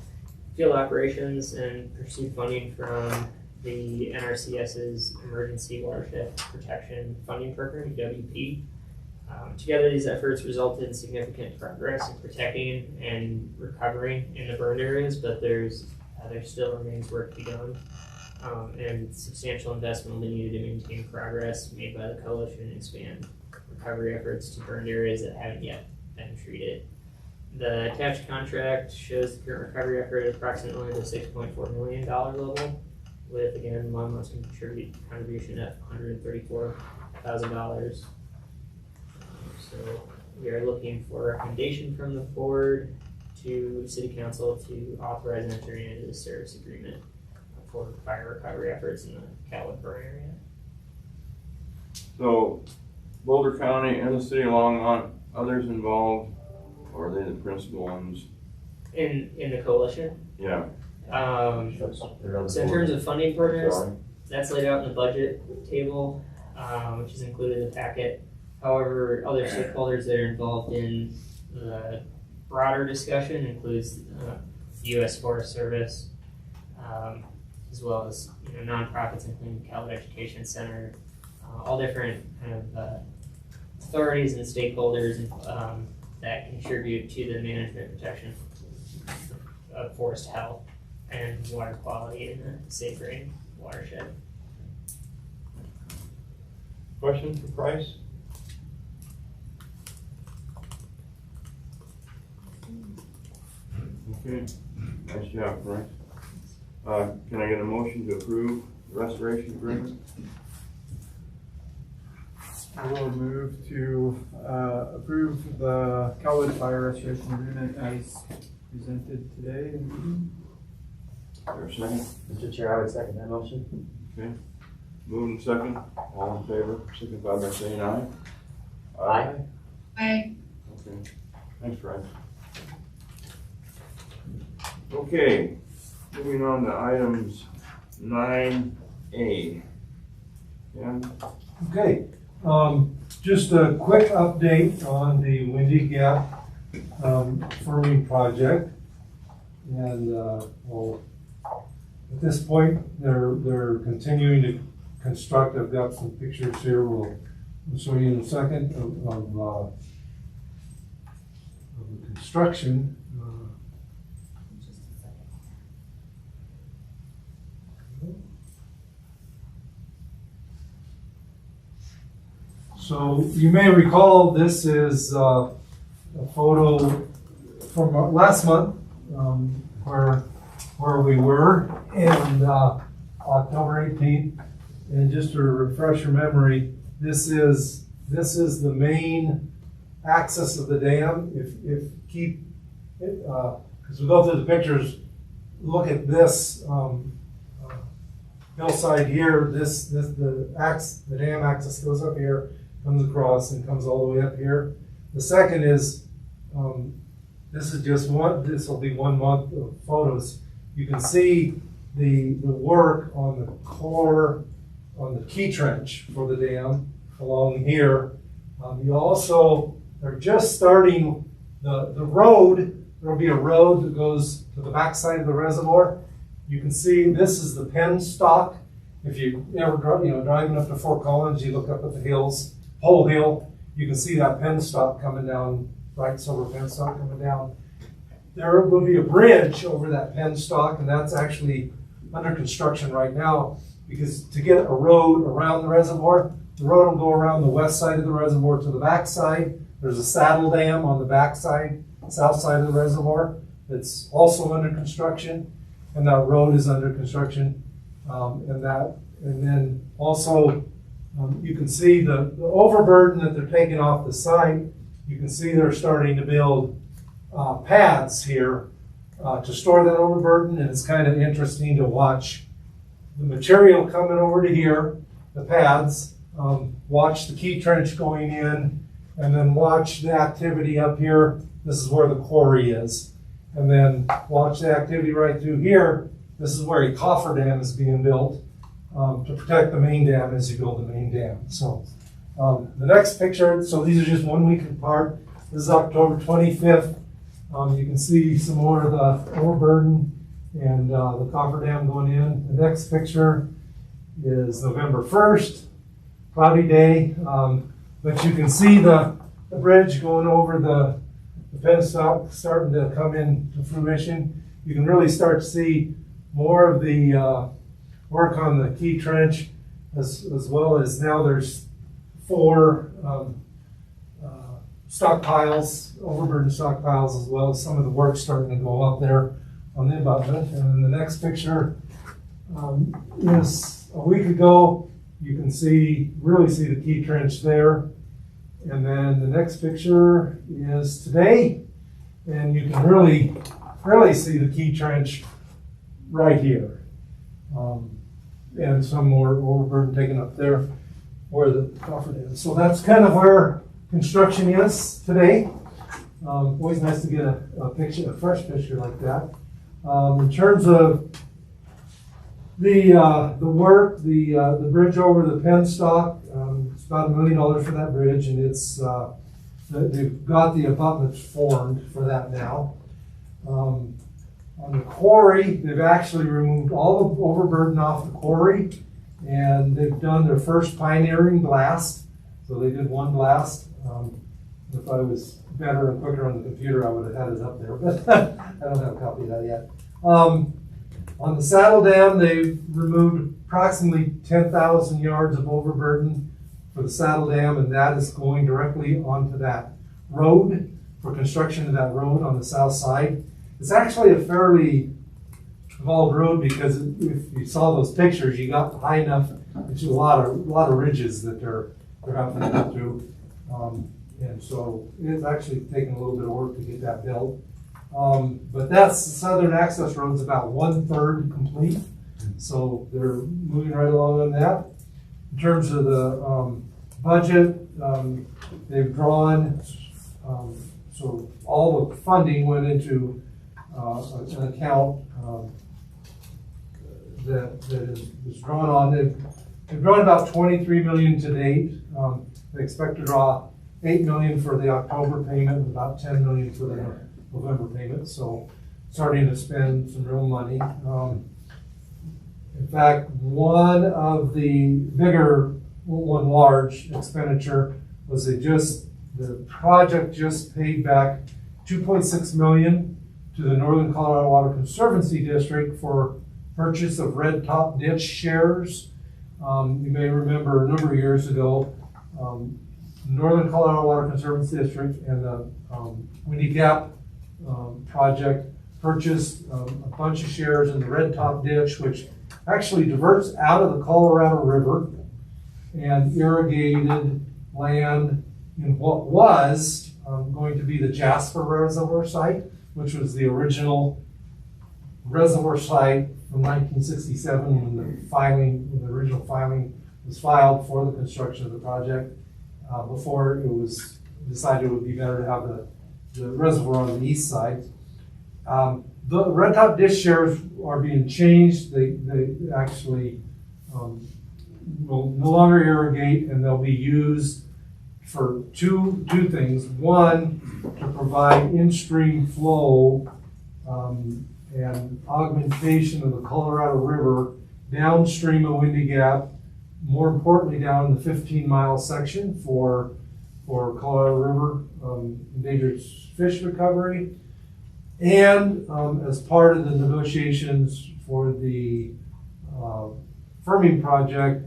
field operations and pursued funding from the NRCS's Emergency Watershed Protection Funding Program, EWP. Together, these efforts resulted in significant progress in protecting and recovering in the burned areas, but there still remains work to be done, and substantial investment will be needed to maintain progress made by the coalition and expand recovery efforts to burned areas that haven't yet been treated. The attached contract shows the current recovery effort at approximately the $6.4 million level, with, again, Longmont's contribution at $134,000. So we are looking for a recommendation from the board to City Council to authorize entering into this service agreement for fire recovery efforts in the Kelwood burn area. So Boulder County and the City of Longmont, others involved, or are they the principal ones? In the coalition? Yeah. So in terms of funding partners, that's laid out in the budget table, which is included in the packet. However, other stakeholders that are involved in the broader discussion includes U.S. Forest Service, as well as nonprofits including the Kelwood Education Center, all different kind of authorities and stakeholders that contribute to the management protection of forest health. and water quality in the safe rain watershed. Questions for Price? Okay, nice job, Price. Can I get a motion to approve the restoration agreement? I will move to approve the Kelwood Fire Restoration Agreement as presented today. Is there a second? Mr. Chair, I would second that motion. Okay, moving second, all in favor, signify by saying aye. Aye. I, Okay, thanks, Fred. Okay, moving on to items 9A. Ken? Okay, just a quick update on the Windy Gap firming project. And well, at this point, they're continuing to construct. I've got some pictures here. We'll show you in a second of the construction. So you may recall this is a photo from last month where we were, and October 18th. And just to refresh your memory, this is the main axis of the dam. If keep it, as we go through the pictures, look at this hillside here. The dam axis goes up here, comes across, and comes all the way up here. The second is this is just one. This will be 1 month of photos. You can see the work on the core, on the key trench for the dam along here. You also are just starting the road. There will be a road that goes to the backside of the reservoir. You can see this is the penstock. If you ever driving up to Fort Collins, you look up at the hills, Pole Hill, you can see that penstock coming down, bright silver penstock coming down. There will be a bridge over that penstock, and that's actually under construction right now, because to get a road around the reservoir, the road will go around the west side of the reservoir to the back side. There's a saddle dam on the back side, south side of the reservoir, that's also under construction, and that road is under construction. And then also you can see the overburden that they're taking off the site. You can see they're starting to build pads here to store that overburden, and it's kind of interesting to watch the material coming over to here, the pads, watch the key trench going in, and then watch the activity up here. This is where the quarry is. And then watch the activity right through here. This is where a coffer dam is being built to protect the main dam as you build the main dam. So the next picture, so these are just 1 week apart. This is October 25th. You can see some more of the overburden and the coffer dam going in. The next picture is November 1st, cloudy day. But you can see the bridge going over the penstock starting to come into fruition. You can really start to see more of the work on the key trench, as well as now there's 4 stockpiles, overburden stockpiles, as well as some of the work starting to go up there on the abutment. And then the next picture is a week ago. You can really see the key trench there. And then the next picture is today, and you can really see the key trench right here. And some more overburden taken up there where the coffer is. So that's kind of where construction is today. Always nice to get a picture, a fresh picture like that. In terms of the work, the bridge over the penstock, it's about $1 million for that bridge, and it's they've got the abutments formed for that now. On the quarry, they've actually removed all the overburden off the quarry, and they've done their first pioneering blast. So they did 1 blast. If I was better and quicker on the computer, I would have had it up there, but I don't have a copy of that yet. On the Saddle Dam, they've removed approximately 10,000 yards of overburden for the Saddle Dam, and that is going directly onto that road for construction of that road on the south side. It's actually a fairly involved road because if you saw those pictures, you got high enough into a lot of ridges that they're having to go through. And so it's actually taken a little bit of work to get that built. But that's the southern access road's about 1/3 complete. So they're moving right along on that. In terms of the budget, they've drawn, so all the funding went into an account that is drawn on. They've drawn about 23 million to date. They expect to draw 8 million for the October payment and about 10 million for the November payment. So starting to spend some real money. In fact, one of the bigger, one large expenditure was the project just paid back 2.6 million to the Northern Colorado Water Conservancy District for purchase of red top ditch shares. You may remember a number of years ago, Northern Colorado Water Conservancy District and the Windy Gap project purchased a bunch of shares in the red top ditch, which actually diverts out of the Colorado River and irrigated land in what was going to be the Jasper Reservoir site, which was the original reservoir site from 1967 when the original filing was filed for the construction of the project. Before it was decided it would be better to have the reservoir on the east side. The red top dish shares are being changed. They actually will no longer irrigate, and they'll be used for two things. One, to provide in-stream flow and augmentation of the Colorado River downstream of Windy Gap, more importantly down the 15-mile section for Colorado River endangered fish recovery. And as part of the negotiations for the firming project,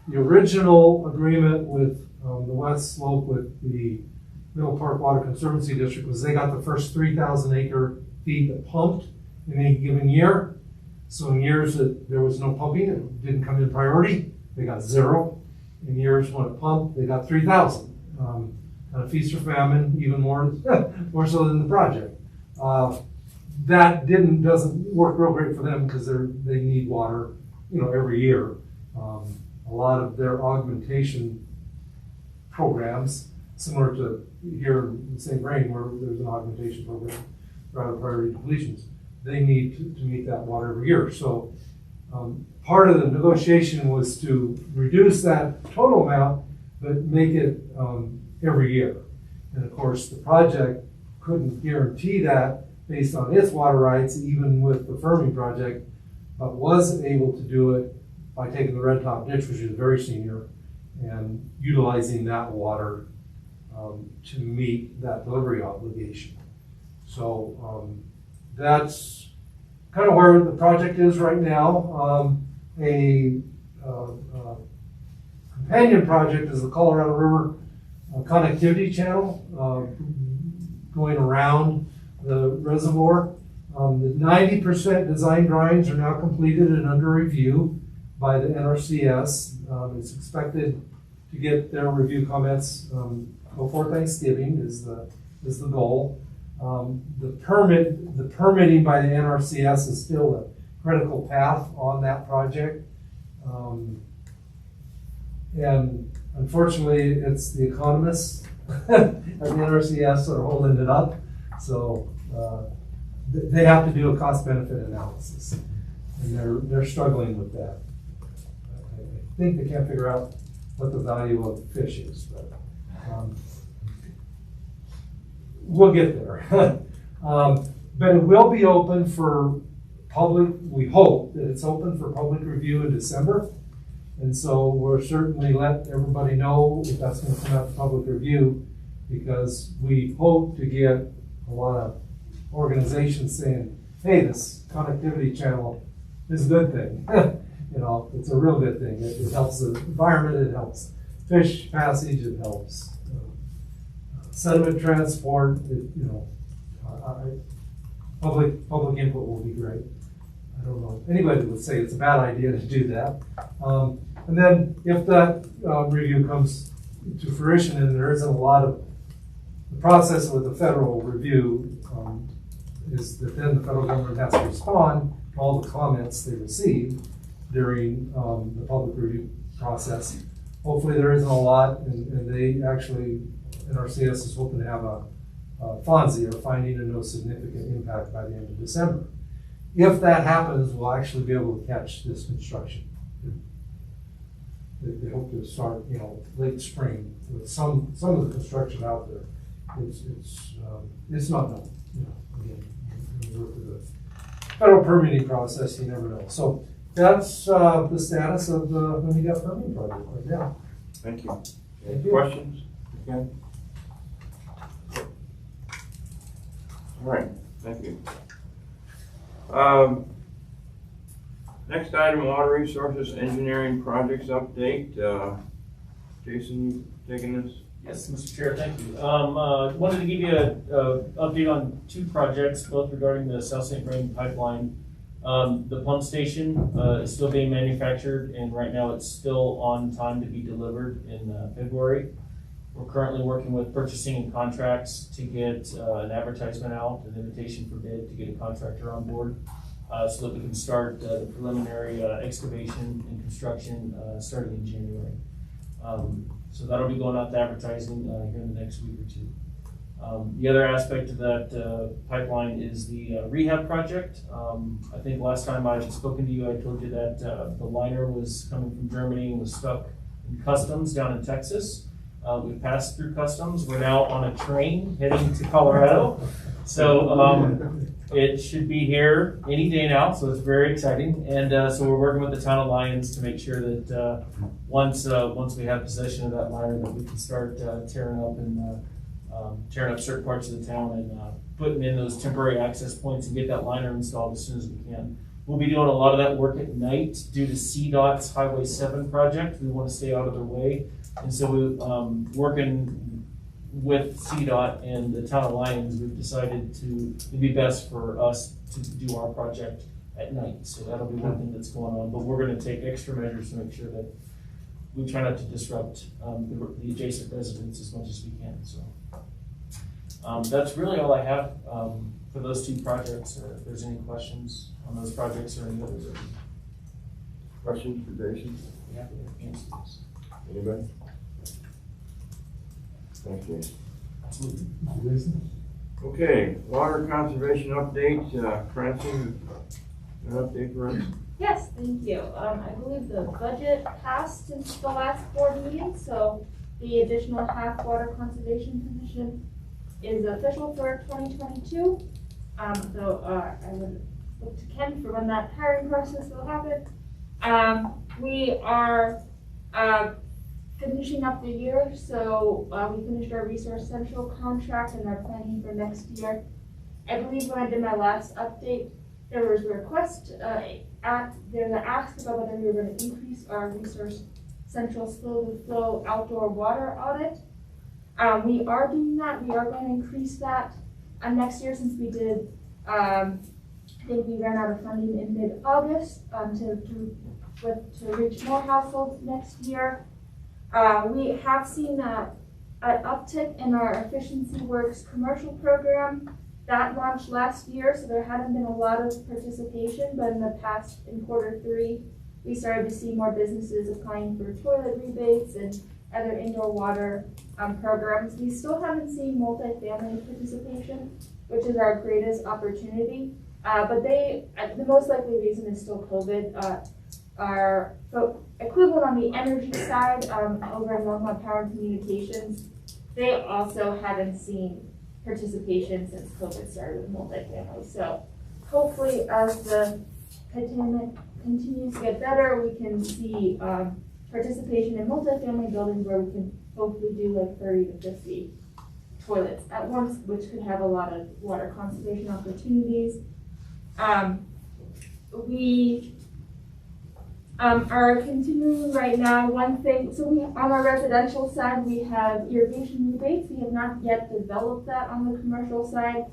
the original agreement with the West Slope with the Middle Park Water Conservancy District was they got the first 3,000 acre feet pumped in any given year. So in years that there was no pumping, it didn't come in priority, they got 0. In years when it pumped, they got 3,000. Kind of feast or famine, even more so than the project. That doesn't work real great for them because they need water, every year. A lot of their augmentation programs, similar to here in St. Vrain, where there's an augmentation program rather priority depletions, they need to meet that water every year. So part of the negotiation was to reduce that total amount, but make it every year. And of course, the project couldn't guarantee that based on its water rights, even with the firming project, but was able to do it by taking the red top ditch, which is very senior, and utilizing that water to meet that delivery obligation. So that's kind of where the project is right now. A companion project is the Colorado River connectivity channel going around the reservoir. The 90% design drawings are now completed and under review by the NRCS. It's expected to get their review comments before Thanksgiving is the goal. The permitting by the NRCS is still a critical path on that project. And unfortunately, it's the economists at the NRCS that are holding it up. So they have to do a cost-benefit analysis, and they're struggling with that. I think they can't figure out what the value of fish is, but we'll get there. But it will be open for public. We hope that it's open for public review in December. And so we'll certainly let everybody know if that's going to come out to public review, because we hope to get a lot of organizations saying, hey, this connectivity channel is a good thing. You know, it's a real good thing. It helps the environment, it helps fish passage, it helps sediment transport, you know, public input will be great. I don't know, anybody would say it's a bad idea to do that. And then if that review comes to fruition and there isn't a lot of, the process with the federal review is that then the federal government has to respond to all the comments they receive during the public review process. Hopefully there isn't a lot, and they actually, NRCS is hoping to have a FONSI, or finding of no significant impact, by the end of December. If that happens, we'll actually be able to catch this construction. They hope to start, you know, late spring with some of the construction out there. It's not known, you know, again, when you work with the federal permitting process, you never know. So that's the status of the Honey Gut permitting project right now. Thank you. Thank you. Questions? Okay. All right, thank you. Next item, water resources engineering projects update. Jason, you taking this? Yes, Mr. Chair, thank you. Wanted to give you a update on two projects, both regarding the South St. Vrain pipeline. The pump station is still being manufactured, and right now it's still on time to be delivered in February. We're currently working with purchasing and contracts to get an advertisement out, an invitation for bid to get a contractor on board, so that we can start the preliminary excavation and construction starting in January. So that'll be going out to advertising here in the next week or two. The other aspect of that pipeline is the rehab project. I think last time I had spoken to you, I told you that the liner was coming from Germany and was stuck in customs down in Texas. We passed through customs. We're now on a train heading to Colorado. So it should be here any day now, so it's very exciting. And so we're working with the town of Lyons to make sure that once we have possession of that liner, that we can start tearing up certain parts of the town and putting in those temporary access points and get that liner installed as soon as we can. We'll be doing a lot of that work at night due to CDOT's Highway 7 project. We want to stay out of their way. And so we're working with CDOT and the town of Lyons. We've decided it'd be best for us to do our project at night. So that'll be one thing that's going on. But we're going to take extra measures to make sure that we try not to disrupt the adjacent residents as much as we can. So that's really all I have for those two projects. If there's any questions on those projects or any others. Questions for Jason? Yeah, answer this. Anybody? Thanks, Jason. Absolutely. Okay, water conservation update. Francine, an update for us? Yes, thank you. I believe the budget passed since the last board meeting, so the additional half water conservation position is official for 2022. So I would look to Ken for when that hiring process will happen. We are finishing up the year, so we finished our Resource Central contract and are planning for next year. I believe when I did my last update, there was a request there's an ask about whether we were going to increase our Resource Central spill-to-flow outdoor water audit. We are doing that. We are going to increase that next year, since we did, I think we ran out of funding in mid-August to reach more households next year. We have seen an uptick in our Efficiency Works commercial program. That launched last year, so there hadn't been a lot of participation, but in Q3, we started to see more businesses applying for toilet rebates and other indoor water programs. We still haven't seen multifamily participation, which is our greatest opportunity. But the most likely reason is still COVID. Our equivalent on the energy side, over in Longmont Power and Communications, they also haven't seen participation since COVID started with multifamily. So hopefully, as the pandemic continues to get better, we can see participation in multifamily buildings where we can hopefully do like 30 to 50 toilets at once, which could have a lot of water conservation opportunities. We are continuing right now one thing, so we, on our residential side, we have irrigation rebates. We have not yet developed that on the commercial side.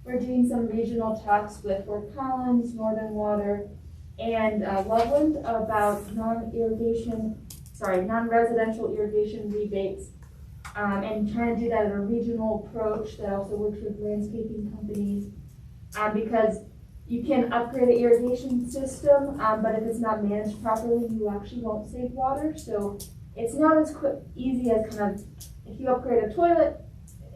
We're doing some regional talks with Fort Collins, Northern Water, and Loveland about non-residential irrigation rebates, and trying to do that as a regional approach that also works with landscaping companies, because you can upgrade an irrigation system, but if it's not managed properly, you actually won't save water. So it's not as easy as kind of, if you upgrade a toilet,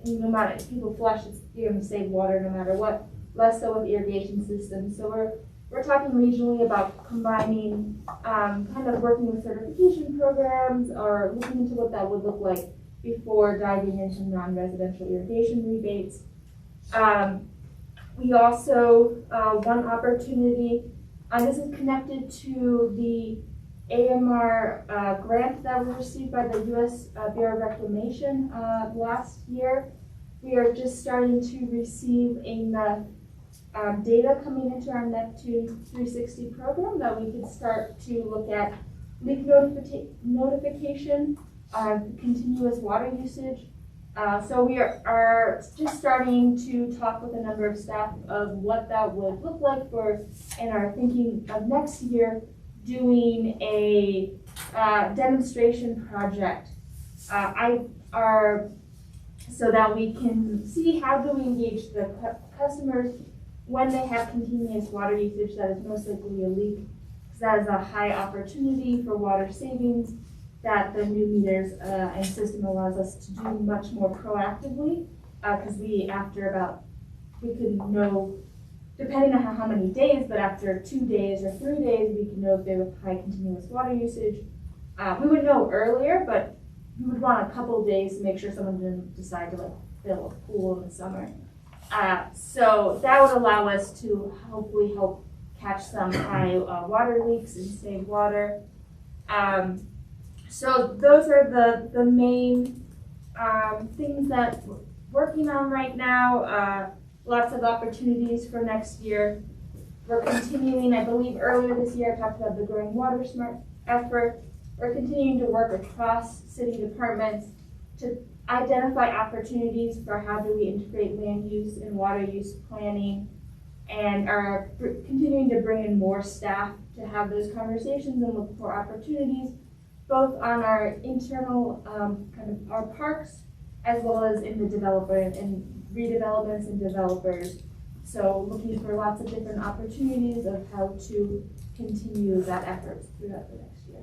no matter if people flush, you're going to save water no matter what. Less so with irrigation systems. So we're talking regionally about combining, kind of working with certification programs or looking into what that would look like before diving into non-residential irrigation rebates. We also, one opportunity, this is connected to the AMR grant that was received by the U.S. Bureau of Reclamation last year. We are just starting to receive enough data coming into our Neptune 360 program that we could start to look at leak notification, continuous water usage. So we are just starting to talk with a number of staff of what that would look like for, and are thinking of next year doing a demonstration project. So that we can see how do we engage the customers when they have continuous water usage that is most likely a leak, because that is a high opportunity for water savings that the new meters and system allows us to do much more proactively, because we could know, depending on how many days, but after 2 days or 3 days, we can know if they have high continuous water usage. We would know earlier, but we would want a couple days to make sure someone didn't decide to fill a pool in the summer. So that would allow us to hopefully help catch some high water leaks and save water. So those are the main things that we're working on right now. Lots of opportunities for next year. We're continuing, I believe earlier this year I talked about the Growing Water Smart effort. We're continuing to work across city departments to identify opportunities for how do we integrate land use and water use planning, and are continuing to bring in more staff to have those conversations and look for opportunities, both on our internal kind of our parks, as well as in the developer and redevelopments and developers. So looking for lots of different opportunities of how to continue that effort throughout the next year.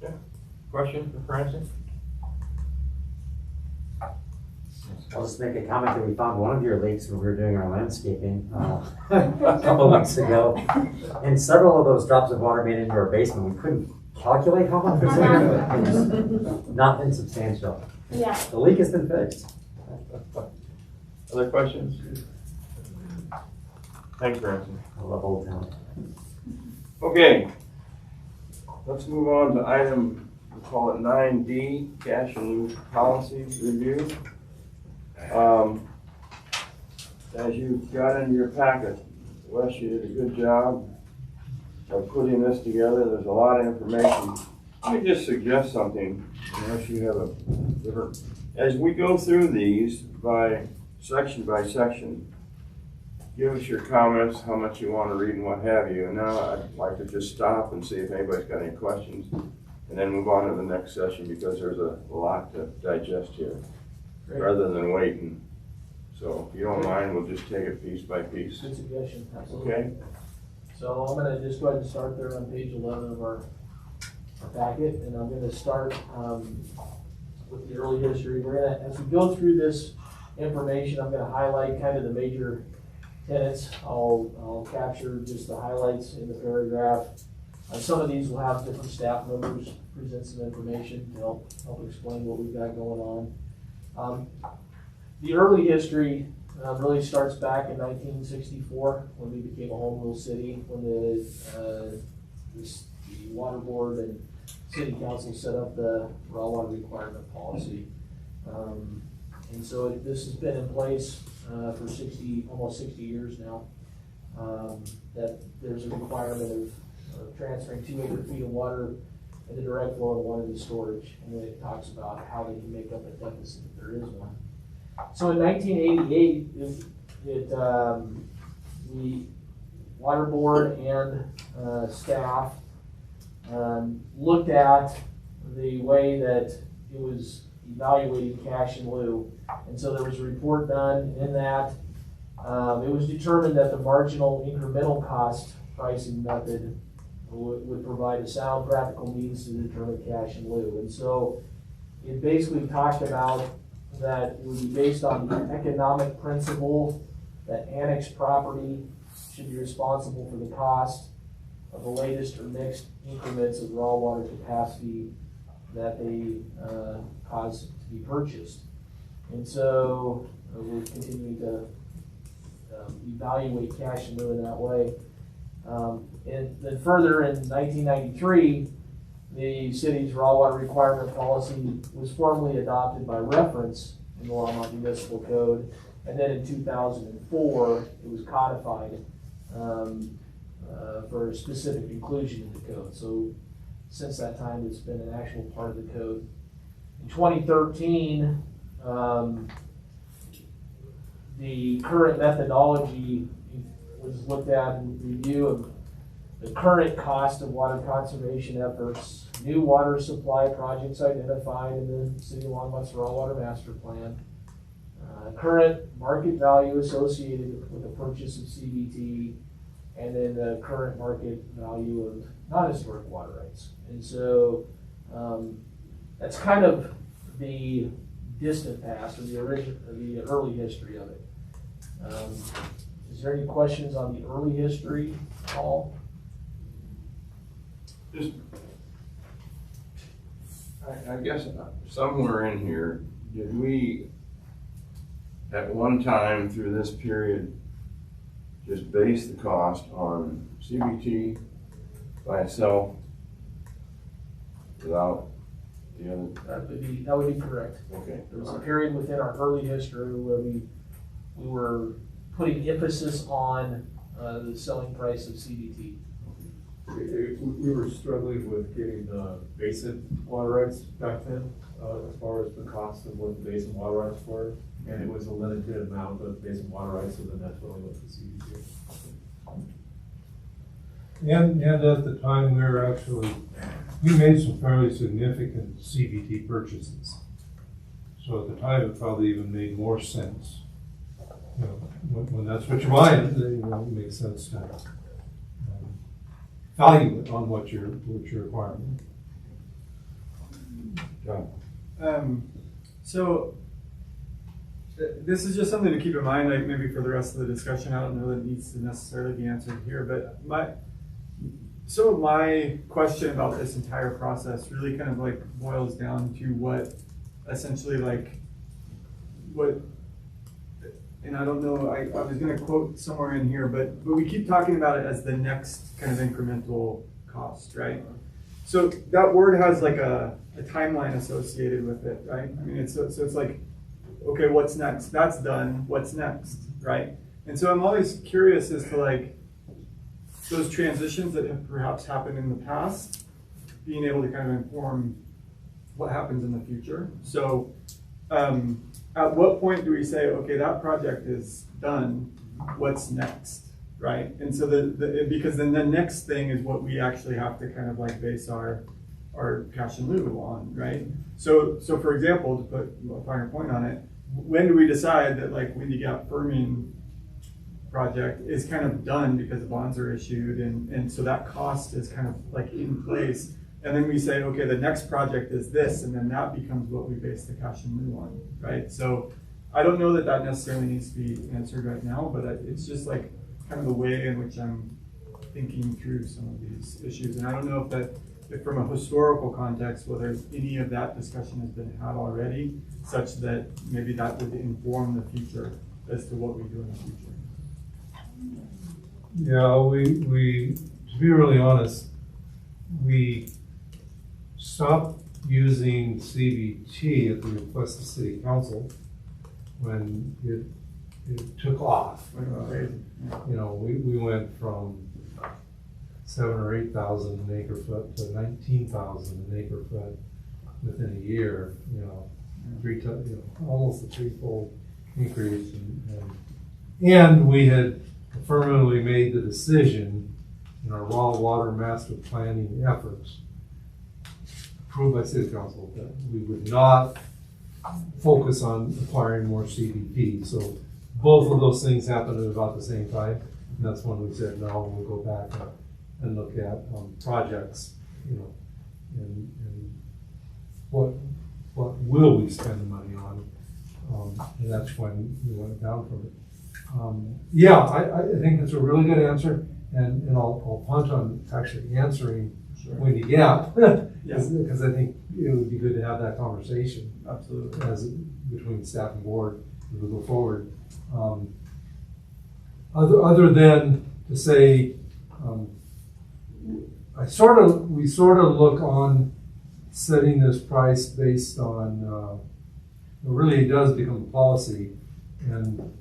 Yeah. Question for Francis? I'll just make a comment that we found one of your leaks when we were doing our landscaping a couple of weeks ago. And several of those drops of water made into our basement. We couldn't calculate how much was in it. Not insubstantial. Yeah. The leak has been fixed. Other questions? Thanks, Francis. I love Old Town. Okay, let's move on to item, we call it 9D, cash and lieu policy review. As you got into your packet, Wes, you did a good job of putting this together. There's a lot of information. Let me just suggest something, unless you have a different, as we go through these by section, give us your comments, how much you want to read and what have you. And now I'd like to just stop and see if anybody's got any questions, and then move on to the next session, because there's a lot to digest here. Great. Rather than waiting. So if you don't mind, we'll just take it piece by piece. Good suggestion, absolutely. Okay? So I'm gonna just go ahead and start there on page 11 of our packet, and I'm gonna start with the early history. We're gonna, as we go through this information, I'm gonna highlight kind of the major tenets. I'll capture just the highlights in the paragraph. Some of these will have different staff members present some information to help explain what we've got going on. The early history really starts back in 1964 when we became a home rule city, when the water board and city council set up the raw water requirement policy. And so this has been in place for almost 60 years now, that there's a requirement of transferring 2 acre-feet of water and the direct flow of water to storage. And then it talks about how they can make up a deficit if there is one. So in 1988, the Water Board and staff looked at the way that it was evaluating cash in lieu. And so there was a report done in that it was determined that the marginal incremental cost pricing method would provide a sound practical means to determine cash in lieu. And so it basically talked about that it would be based on the economic principle that annexed property should be responsible for the cost of the latest or next increments of raw water capacity that they cause to be purchased. And so we're continuing to evaluate cash in lieu in that way. And then further, in 1993, the city's raw water requirement policy was formally adopted by reference in the Longmont Municipal Code. And then in 2004, it was codified for specific inclusion in the code. So since that time, it's been an actual part of the code. In 2013, the current methodology was looked at in review of the current cost of water conservation efforts, new water supply projects identified in the City of Longmont's Raw Water Master Plan, current market value associated with the purchase of CBT, and then the current market value of non-historic water rights. And so that's kind of the distant past, or the early history of it. Is there any questions on the early history, Paul? Just, I guess somewhere in here, did we at one time through this period just base the cost on CBT by itself without the other? That would be correct. Okay. There was a period within our early history where we were putting emphasis on the selling price of CBT. We were struggling with getting basin water rights back then, as far as the cost of what the basin water rights were. And it was a limited amount of basin water rights, so then that's when we went to CBT. And at the time, we made some fairly significant CBT purchases. So at the time, it probably even made more sense. You know, when that's what you're buying, it makes sense to value it on what you're acquiring. John. So this is just something to keep in mind, like maybe for the rest of the discussion. I don't know that it needs to necessarily be answered here, but some of my question about this entire process really kind of like boils down to what essentially and I don't know, I was going to quote somewhere in here, but we keep talking about it as the next kind of incremental cost, right? So that word has like a timeline associated with it, right? I mean, so it's like, okay, what's next? That's done. What's next, right? And so I'm always curious as to like those transitions that have perhaps happened in the past, being able to kind of inform what happens in the future. So at what point do we say, okay, that project is done, what's next, right? And so because then the next thing is what we actually have to kind of like base our cash in lieu on, right? So for example, to put a finer point on it, when do we decide that like Windy Gap firming project is kind of done because the bonds are issued and so that cost is kind of like in place? And then we say, okay, the next project is this, and then that becomes what we base the cash in lieu on, right? So I don't know that necessarily needs to be answered right now, but it's just like kind of the way in which I'm thinking through some of these issues. And I don't know if from a historical context, whether any of that discussion has been had already, such that maybe that would inform the future as to what we do in the future. Yeah, we to be really honest, we stopped using CBT at the request of City Council when it took off. You know, we went from 7,000 or 8,000 an acre foot to 19,000 an acre foot within a year. You know, almost a threefold increase, and we had affirmatively made the decision in our raw water master planning efforts, approved by city council, that we would not focus on acquiring more CDP. So both of those things happened at about the same time, and that's when we said, no, we'll go back and look at projects, you know, and what will we spend the money on, and that's when we went down from it. Yeah, I think it's a really good answer, and I'll punt on actually answering Windy Gap, because I think it would be good to have that conversation. Absolutely. Between staff and board as we go forward. Other than to say, we sort of look on setting this price based on, it really does become a policy, and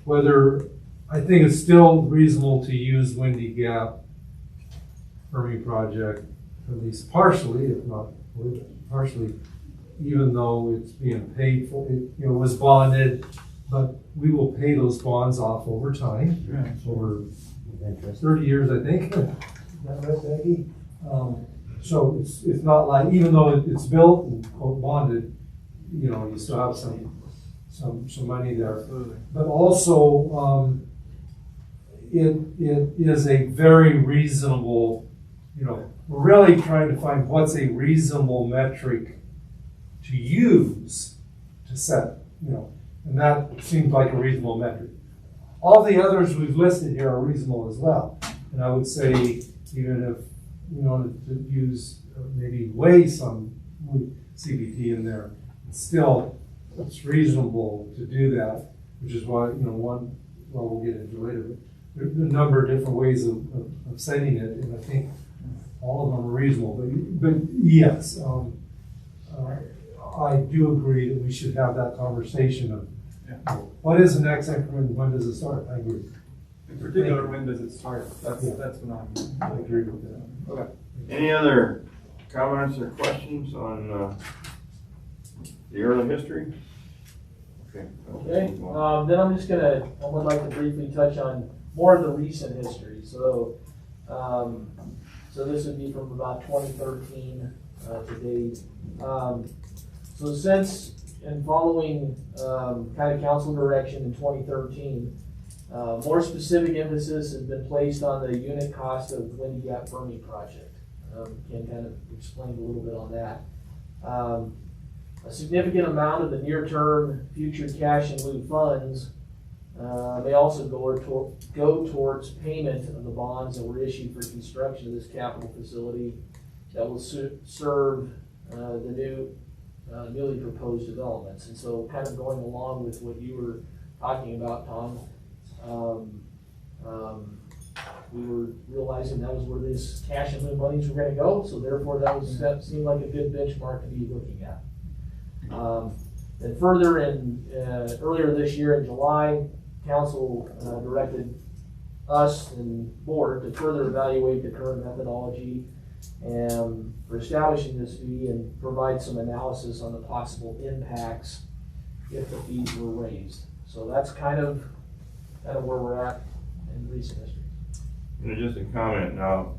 whether, I think it's still reasonable to use Windy Gap Perming project, at least partially, if not partially, even though it's being paid for, it was bonded, but we will pay those bonds off over time, over 30 years, I think. Is that right, Becky? So it's not like, even though it's built and quote bonded, you still have some money there. Absolutely. But also, it is a very reasonable, we're really trying to find what's a reasonable metric to use to set, and that seems like a reasonable metric. All the others we've listed here are reasonable as well. And I would say, even if we wanted to use, maybe weigh some CBT in there, it's reasonable to do that, which is why, we'll get into later, but there's a number of different ways of setting it, and I think all of them are reasonable. But yes, I do agree that we should have that conversation of what is the next increment and when does it start? I agree. In particular, when does it start? That's what I agree with that. Okay. Any other comments or questions on the early history? Okay. Okay, then I would like to briefly touch on more of the recent history. So this would be from about 2013 to date. So since and following kind of council direction in 2013, more specific emphasis has been placed on the unit cost of the Windy Gap Fermi project. Can kind of explain a little bit on that. A significant amount of the near-term future cash in lieu funds may also go towards payment of the bonds that were issued for construction of this capital facility that will serve the newly proposed developments. And so kind of going along with what you were talking about, Tom, we were realizing that was where these cash and lieu monies were going to go, so therefore that seemed like a good benchmark to be looking at. And further, earlier this year in July, council directed us and board to further evaluate the current methodology and for establishing this fee and provide some analysis on the possible impacts if the fees were raised. So that's kind of where we're at in recent history. Just a comment now.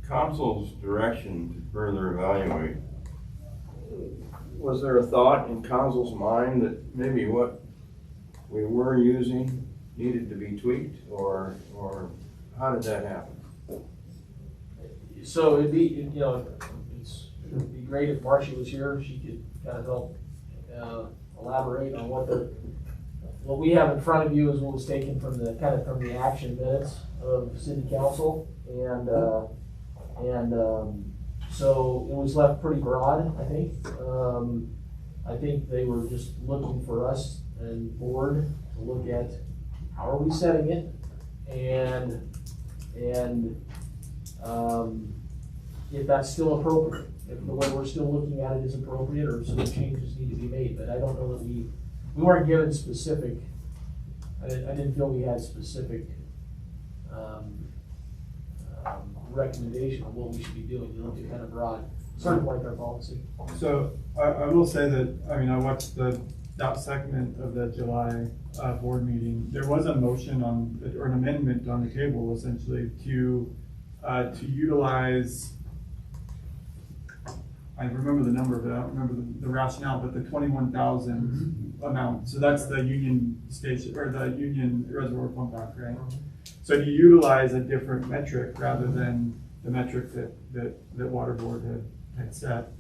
Council's direction to further evaluate. Was there a thought in council's mind that maybe what we were using needed to be tweaked, or how did that happen? So it'd be, it'd be great if Marcia was here. She could kind of help elaborate on what we have in front of you is what was taken from the action minutes of city council, and so it was left pretty broad, I think. I think they were just looking for us and board to look at how are we setting it, and if that's still appropriate, if the way we're still looking at it is appropriate, or some changes need to be made. But I don't know that we we weren't given specific, I didn't feel we had specific, recommendation of what we should be doing, you know, it's kind of broad, sort of like our policy. So I will say that, I mean, I watched that segment of the July board meeting. There was a motion on, or an amendment on the table essentially to utilize, I remember the number, but I don't remember the rationale, but the 21,000 amount. So that's the Union Station, or the Union Reservoir pump out, right? So to utilize a different metric rather than the metric that Water Board had set.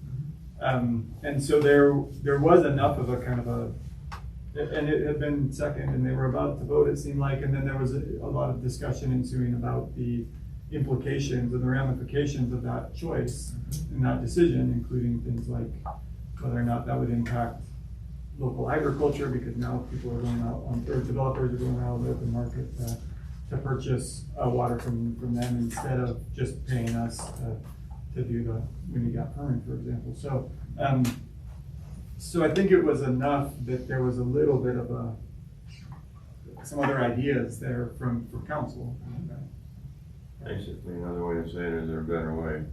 And so there was enough of a kind of a, and it had been second and they were about to vote, it seemed like, and then there was a lot of discussion ensuing about the implications and the ramifications of that choice and that decision, including things like whether or not that would impact local agriculture, because now people are going out on, or developers are going out on the open market to purchase water from them instead of just paying us to do the Windy Gap permit, for example. So, so I think it was enough that there was a little bit of some other ideas there from council. Basically, another way to say it is there a better way.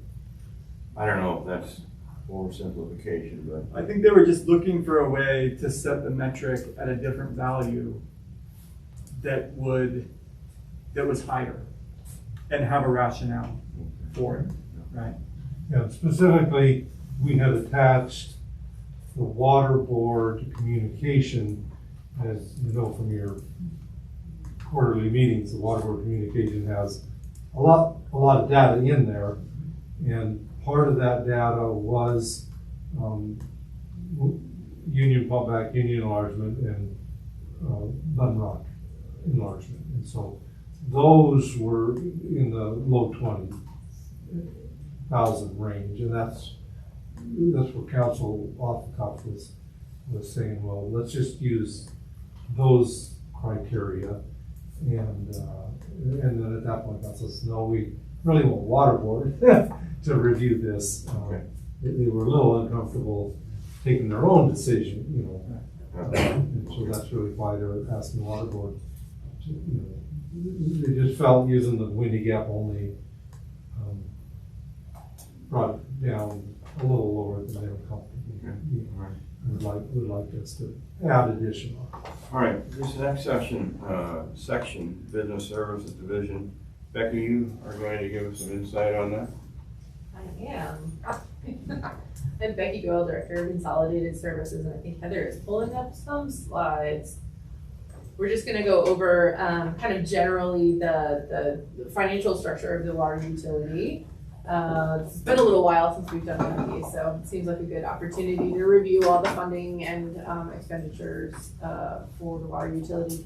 I don't know if that's oversimplification, but. I think they were just looking for a way to set the metric at a different value that was higher and have a rationale for it, right? Yeah, specifically, we had attached the water board communication, as you know from your quarterly meetings, the water board communication has a lot of data in there, and part of that data was Union pumpback, Union enlargement, and Button Rock enlargement, and so those were in the low 20,000 range, and that's what council off the cuff was saying. Well, let's just use those criteria, and then at that point, council says, no, we really want water board to review this. They were a little uncomfortable taking their own decision, you know, and so that's really why they're asking water board to, you know, they just felt using the Windy Gap only brought it down a little lower than they were comfortable. Would like us to add additional. All right, this next section, Business Services Division. Becky, you are going to give us some insight on that? I am. I'm Becky Doyle, Director of Consolidated Services, and I think Heather is pulling up some slides. We're just gonna go over kind of generally the financial structure of the water utility. It's been a little while since we've done one of these, so it seems like a good opportunity to review all the funding and expenditures for the water utility.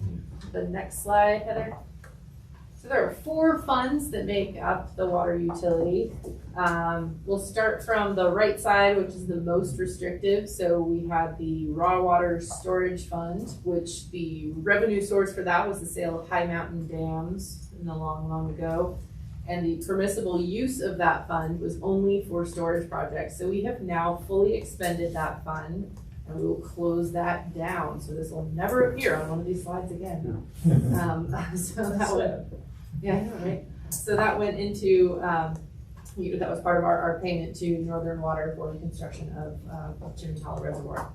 The next slide, Heather. So there are 4 funds that make up the water utility. We'll start from the right side, which is the most restrictive. So we have the raw water storage fund, which the revenue source for that was the sale of high mountain dams in the long ago. And the permissible use of that fund was only for storage projects. So we have now fully expended that fund, and we will close that down. So this will never appear on one of these slides again. So that went, yeah, I know, right? So that went into, that was part of our payment to Northern Water for the construction of Chimatala Reservoir.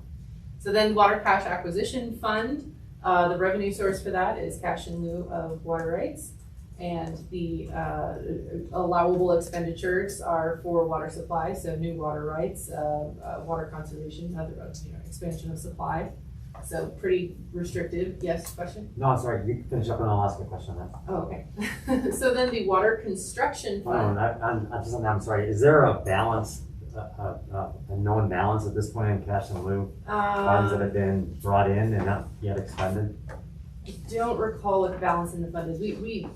So then Water Cash Acquisition Fund, the revenue source for that is cash in lieu of water rights. And the allowable expenditures are for water supply, so new water rights, water conservation, other expansion of supply. So pretty restrictive. Yes, question? No, I'm sorry, you can finish up and I'll ask a question on that. Oh, okay. So then the water construction fund. I'm sorry, is there a balance, a known balance at this point in cash in lieu? Funds that have been brought in and not yet expended? I don't recall what the balance in the fund is. We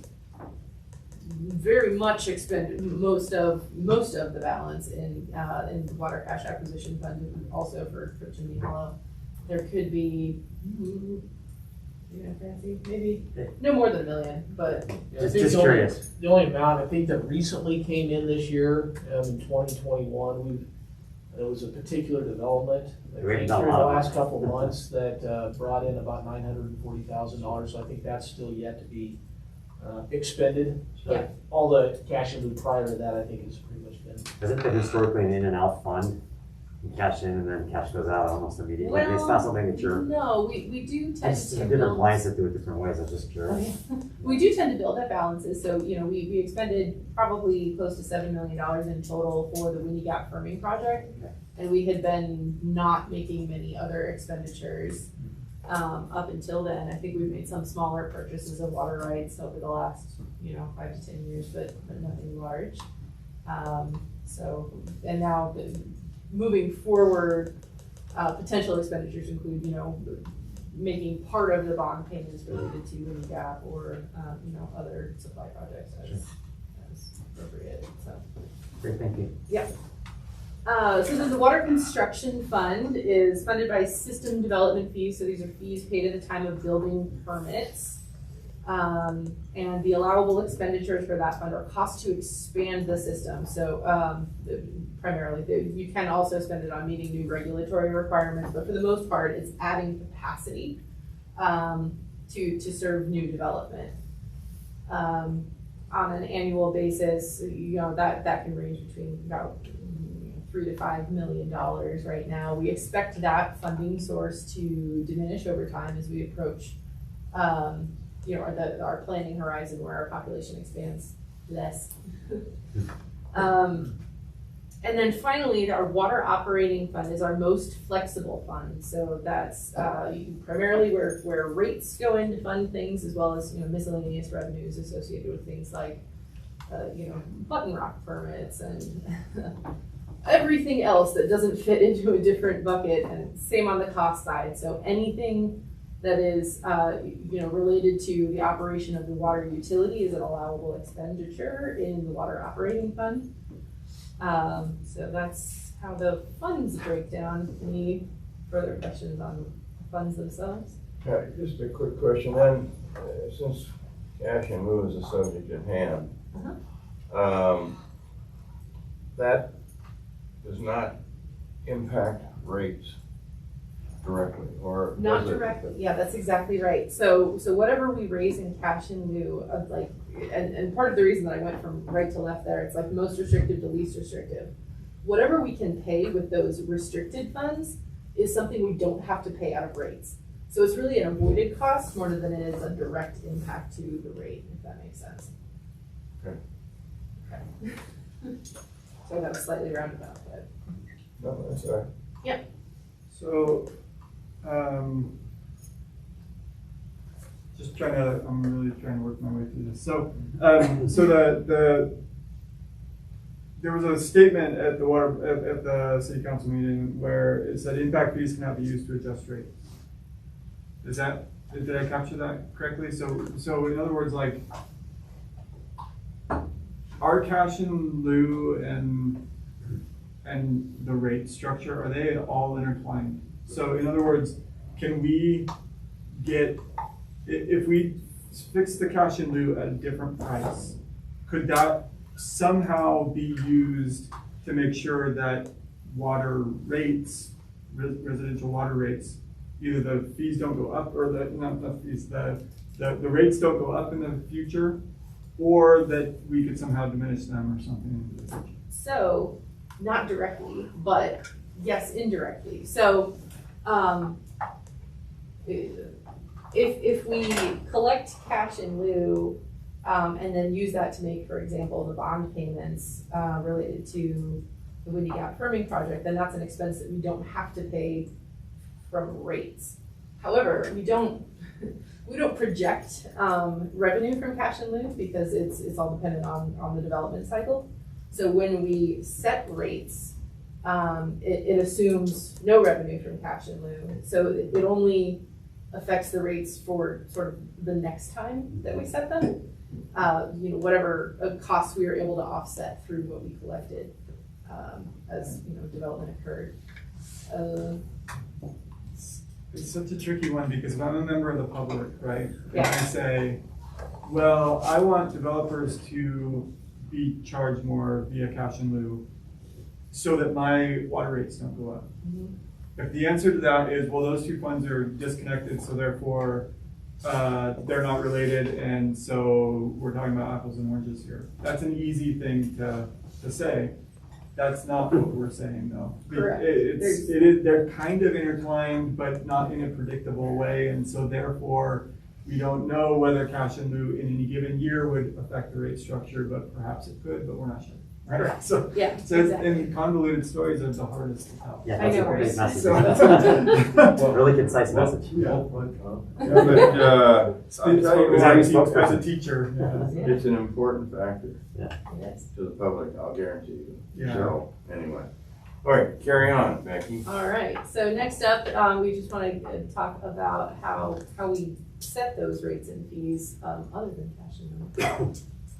very much expended most of the balance in the water cash acquisition fund, also for Chimney Hollow. There could be, maybe no more than $1 million, but just curious. The only amount I think that recently came in this year, in 2021, we've There was a particular development that We've came done a through the lot of last couple of months that brought in about $940,000, so I think that's still yet to be expended. So Yeah. all the cash in lieu prior to that, I think, has pretty much been. Isn't it historically an in and out fund? You cash in and then cash goes out almost immediately. It's not something that you're, No, we do tend just to different build. clients that do it different ways. I'm just curious. We do tend to build up balances, so, you know, we expended probably close to $7 million in total for the Windy Gap firming project. Okay. And we had been not making many other expenditures, up until then. I think we've made some smaller purchases of water rights over the last, 5 to 10 years, but nothing large. So, and now, moving forward, potential expenditures include, making part of the bond payments related to Windy Gap or, other supply projects as appropriate, so. Great, thank you. So then the water construction fund is funded by system development fees, so these are fees paid at the time of building permits. And the allowable expenditures for that fund are costs to expand the system, so, primarily, you can also spend it on meeting new regulatory requirements, but for the most part, it's adding capacity, to serve new development. On an annual basis, that can range between about $3 to $5 million right now. We expect that funding source to diminish over time as we approach, our planning horizon where our population expands less. And then finally, our water operating fund is our most flexible fund. So that's primarily where rates go in to fund things, as well as miscellaneous revenues associated with things like button rock permits and everything else that doesn't fit into a different bucket. And same on the cost side. So anything that is related to the operation of the water utility is an allowable expenditure in the water operating fund. So that's how the funds break down. Any further questions on the funds themselves? Yeah, just a quick question then, since cash in lieu is a subject at hand, that does not impact rates directly, or Not does it? directly, yeah, that's exactly right. So whatever we raise in cash in lieu of, like, and part of the reason that I went from right to left there, it's like most restrictive to least restrictive. Whatever we can pay with those restricted funds is something we don't have to pay out of rates. So it's really an avoided cost more than it is a direct impact to the rate, if that makes sense. Okay. So that was slightly roundabout, but. No, that's all right. So, I'm really trying to work my way through this. So, there was a statement at the city council meeting where it said impact fees cannot be used to adjust rates. Did I capture that correctly? So in other words, like, our cash in lieu and the rate structure, are they all intertwined? So in other words, can we get, if we fix the cash in lieu at a different price, could that somehow be used to make sure that water rates, residential water rates, either the fees don't go up or the rates don't go up in the future, or that we could somehow diminish them or something in the future? So, not directly, but yes, indirectly. So, if we collect cash in lieu, and then use that to make, for example, the bond payments related to the Windy Gap firming project, then that's an expense that we don't have to pay from rates. However, we don't project revenue from cash in lieu because it's all dependent on the development cycle. So when we set rates, it assumes no revenue from cash in lieu. So it only affects the rates for sort of the next time that we set them. Whatever costs we were able to offset through what we collected as development occurred. It's such a tricky one because if I'm a member of the public, right, Yeah. and I say, well, I want developers to be charged more via cash in lieu, so that my water rates don't go up. Mhm. If the answer to that is, well, those two funds are disconnected, so therefore they're not related, and so we're talking about apples and oranges here. That's an easy thing to say. That's not what we're saying, though. Correct. They're kind of intertwined, but not in a predictable way, and so therefore we don't know whether cash in lieu in any given year would affect the rate structure, but perhaps it could, but we're not sure. Right? So, Yeah, so exactly. and convoluted stories are the hardest to tell. Yeah, I that's know, a great right? message. So- Really concise message. Yeah. But, So, as a teacher, yeah. it's an important factor It is. to the public, I'll guarantee you. Yeah. So, anyway. All right, carry on, Becky. All right, so next up, we just want to talk about how we set those rates and fees, other than cash and lieu.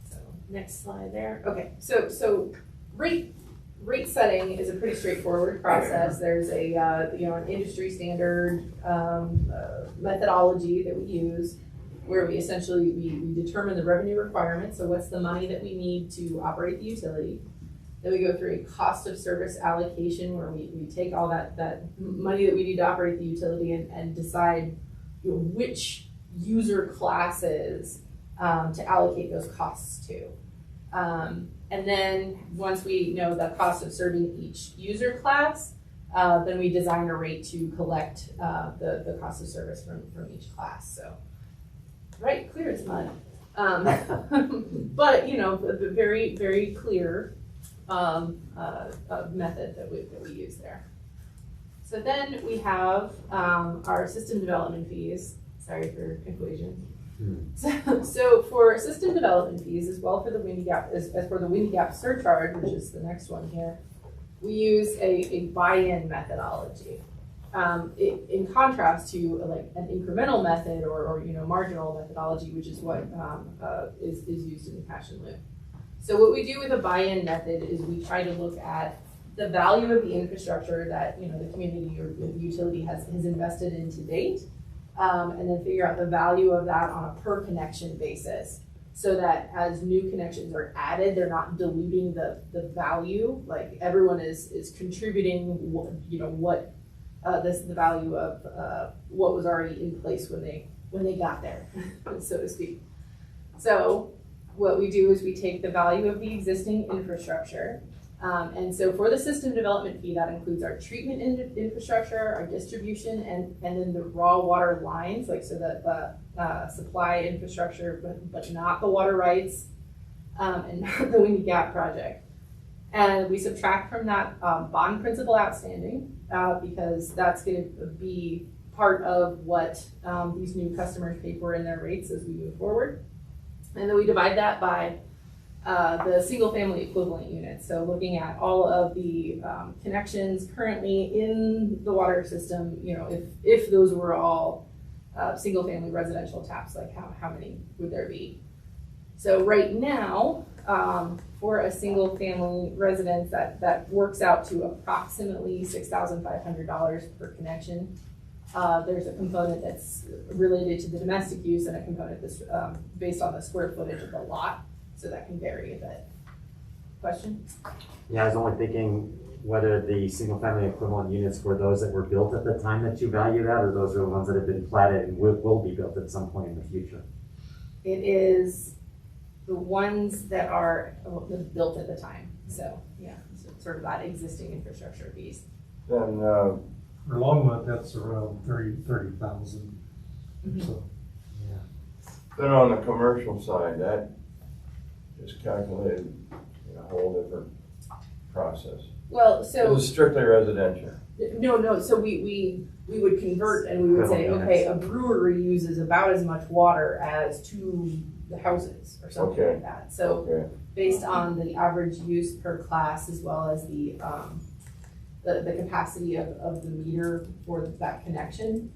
So, next slide there. Okay, so rate setting is a pretty straightforward process. There's a, an industry standard, methodology that we use where we essentially, we determine the revenue requirement. So what's the money that we need to operate the utility? Then we go through a cost of service allocation where we take all that money that we need to operate the utility and decide which user classes to allocate those costs to. And then once we know the cost of serving each user class, then we design a rate to collect the cost of service from each class. So, right, clear as mud. But, a very, very clear method that we use there. So then we have our system development fees. Sorry for confusion. So for system development fees, as well for the Windy Gap, as for the Windy Gap surcharge, which is the next one here, we use a buy-in methodology. In contrast to like an incremental method or marginal methodology, which is what is used in the cash and lieu. So what we do with a buy-in method is we try to look at the value of the infrastructure that the community or the utility has invested in to date, and then figure out the value of that on a per connection basis, so that as new connections are added, they're not diluting the value. Like everyone is contributing what the value of what was already in place when they got there, so to speak. So what we do is we take the value of the existing infrastructure, and so for the system development fee, that includes our treatment infrastructure, our distribution, and then the raw water lines, like so that the supply infrastructure, but not the water rights, and not the Windy Gap project. And we subtract from that bond principal outstanding, because that's going to be part of what these new customers pay for in their rates as we move forward. And then we divide that by the single family equivalent units. So looking at all of the connections currently in the water system, if those were all single family residential taps, like how many would there be? So right now, for a single family residence, that works out to approximately $6,500 per connection. There's a component that's related to the domestic use and a component that's based on the square footage of the lot, so that can vary a bit. Question? Yeah, I was only thinking whether the single-family equivalent units were those that were built at the time that you value that, or those are the ones that have been platted and will be built at some point in the future. It is the ones that are built at the time. So yeah, so sort of that existing infrastructure piece. Then, For Longmont, that's around 30,000. So, then on the commercial side, that is calculated in a whole different process. Well, so This is strictly residential. no. So we would convert and we would say, okay, a brewery uses about as much water as two houses or something Okay. like that. So Okay. based on the average use per class, as well as the capacity of the meter for that connection,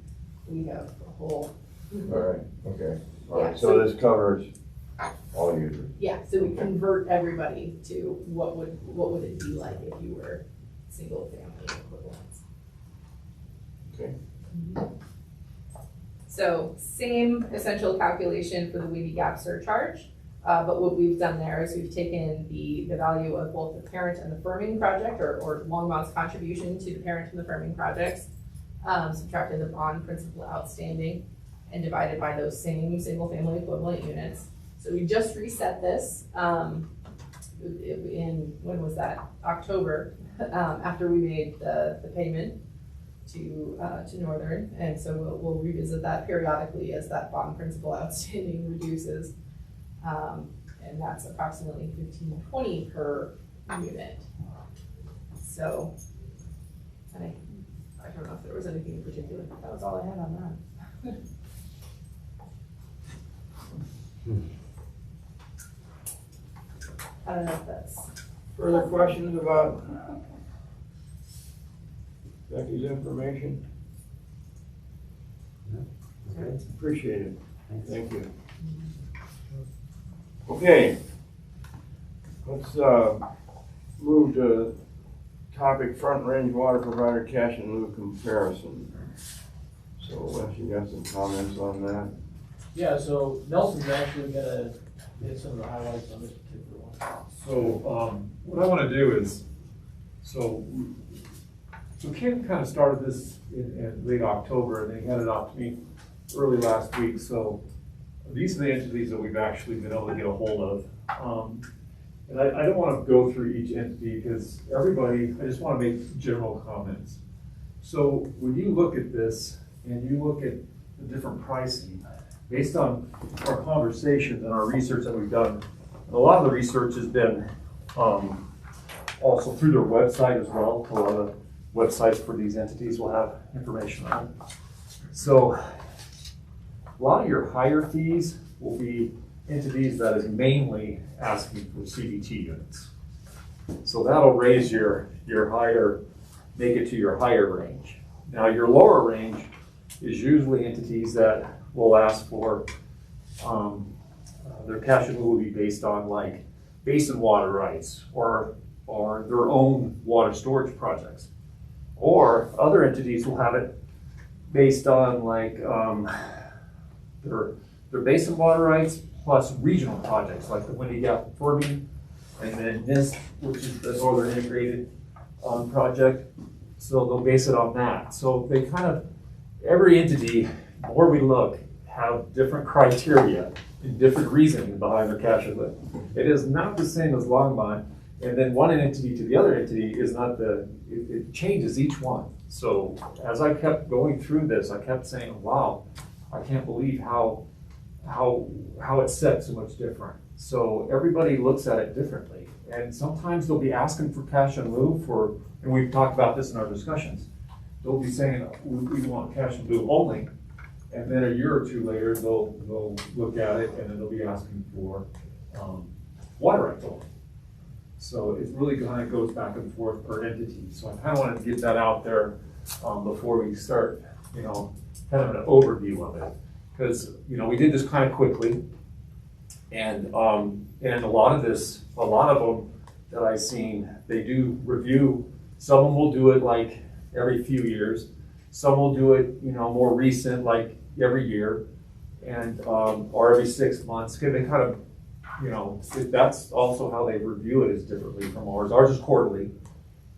we have a whole. All right, okay. All right, Yeah, so so- this covers all users. Yeah, so we convert everybody to what would it be like if you were single family equivalents. Okay. So same essential calculation for the Windy Gap surcharge. But what we've done there is we've taken the value of both the parent and the firming project, or Longmont's contribution to the parent and the firming projects, subtracted the bond principal outstanding, and divided by those same single-family equivalent units. So we just reset this in, when was that? October, after we made the payment to Northern, and so we'll revisit that periodically as that bond principal outstanding reduces. And that's approximately $15.20 per unit. So, and I don't know if there was anything in particular. That was all I had on that. I don't know if that's. Further questions about Becky's information? Okay. Appreciate it. Thanks. Thank you. Okay. Let's move to topic front range water provider cash in lieu comparison. So Wes, you got some comments on that? Yeah, so Nelson's actually gonna hit some of the highlights on this particular one. So, what I wanna do is, so Ken kind of started this in late October, and they handed it off to me early last week, so these are the entities that we've actually been able to get a hold of. And I don't want to go through each entity because everybody, I just want to make general comments. So when you look at this and you look at the different pricing, based on our conversations and our research that we've done, and a lot of the research has been also through their website as well. A lot of websites for these entities will have information on it. So a lot of your higher fees will be entities that is mainly asking for CDT units. So that'll raise your higher, make it to your higher range. Now your lower range is usually entities that will ask for, their cash in lieu will be based on like basin water rights or their own water storage projects. Or other entities will have it based on like their basin water rights plus regional projects like the Windy Gap Firming, and then this, which is the Northern Integrated project. So they'll base it on that. So they kind of, every entity, the more we look, have different criteria and different reasoning behind their cash in lieu. It is not the same as Longmont, and then one entity to the other entity is not it changes each one. So as I kept going through this, I kept saying, wow, I can't believe how it's set so much different. So everybody looks at it differently. And sometimes they'll be asking for cash in lieu for, and we've talked about this in our discussions, they'll be saying, we want cash in lieu only. And then a year or two later, they'll look at it and then they'll be asking for water rights only. So it really kind of goes back and forth per entity. So I kind of wanted to get that out there before we start, kind of an overview of it. Because, we did this kind of quickly. And a lot of them that I've seen, they do review. Some of them will do it like every few years. Some will do it, more recent, like every year, and or every 6 months. Because they kind of, that's also how they review it is differently from ours. Ours is quarterly,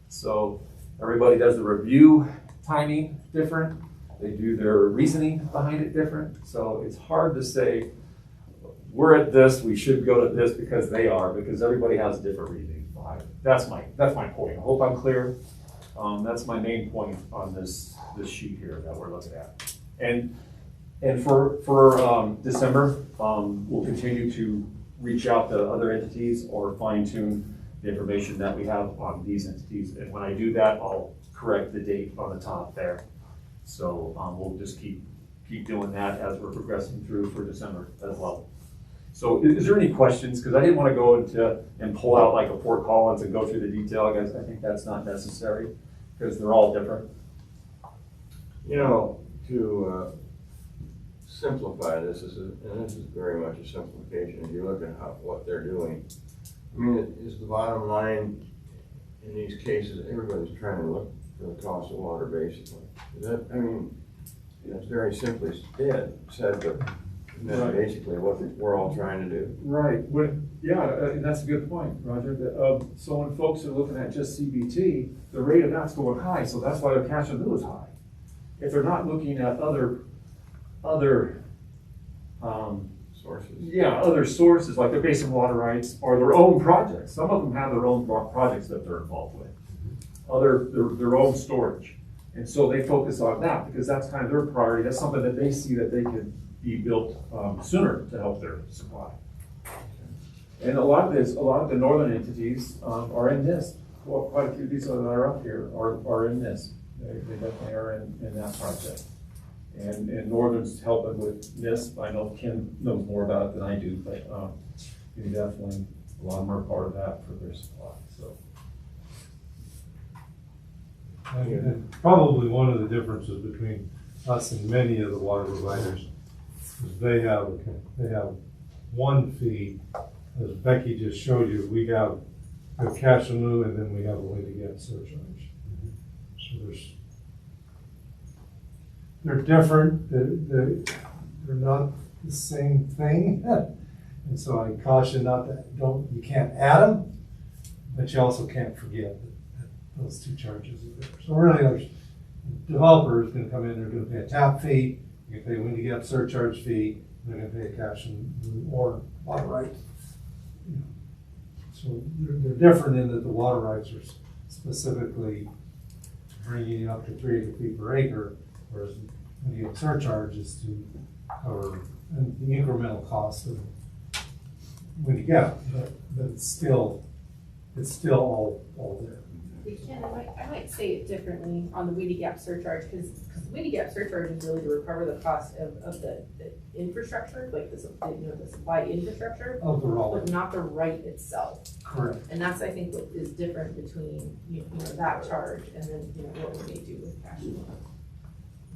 so everybody does the review timing different. They do their reasoning behind it different. So it's hard to say we're at this, we should go to this because they are, because everybody has different reasoning behind it. That's my point. I hope I'm clear. That's my main point on this sheet here that we're looking at. And for December, we'll continue to reach out to other entities or fine tune the information that we have on these entities. And when I do that, I'll correct the date on the top there. So we'll just keep doing that as we're progressing through for December as well. So is there any questions? Because I didn't want to go into and pull out like a Fort Collins and go through the detail. I guess I think that's not necessary because they're all different. To simplify this, and this is very much a simplification. If you look at what they're doing, I mean, is the bottom line in these cases, everybody's trying to look for the cost of water, basically. That's very simply said, but And that's Right. basically what we're all trying to do. Right, that's a good point, Roger, so when folks are looking at just CBT, the rate of that's going high, so that's why their cash on bill is high. If they're not looking at other, Sources. other sources, like their basin water rights, or their own projects, some of them have their own projects that they're involved with. Their own storage, and so they focus on that, because that's kind of their priority, that's something that they see that they could be built sooner to help their supply. And a lot of the northern entities are in this. Well, quite a few of these that are up here are in this. They definitely are in that project. And Northern's helping with NISP. I know Ken knows more about it than I do, but definitely a lot of them are part of that for their supply. So And probably one of the differences between us and many of the water providers is they have one fee, as Becky just showed you. We have cash in lieu, and then we have a way to get surcharge. So they're different. They're not the same thing, and so I caution you can't add them, but you also can't forget that those two charges are there. So really, there's developer is going to come in. They're going to pay a tap fee. You're going to pay when you get surcharge fee. They're going to pay a cash in lieu or water rights. So they're different in that the water rights are specifically bringing you up to 3 feet per acre, whereas when you get surcharge is to cover the incremental cost of when you get it, but it's still all there. Ken, I might say it differently on the Windy Gap surcharge, because the Windy Gap surcharge is really to recover the cost of the infrastructure, like the supply infrastructure, but not the right itself. Correct. And that's, I think, what is different between, that charge and then, what we may do with cash flow.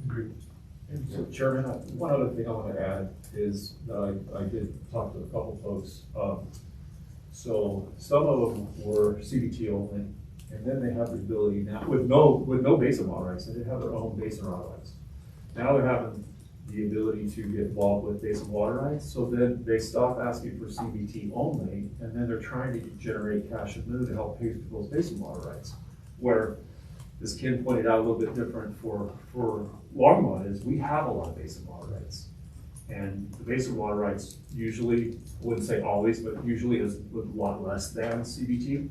Agreed. And so, Chairman, one other thing I want to add is that I did talk to a couple folks. So some of them were CBT only, and then they have the ability now with no basin water rights. They have their own basin water rights. Now they're having the ability to get involved with basin water rights. So then they stop asking for CBT only, and then they're trying to generate cash in lieu to help pay for those basin water rights. Where, as Ken pointed out, a little bit different for Longmont is we have a lot of basin water rights. And the basin water rights usually, I wouldn't say always, but usually is a lot less than CBT.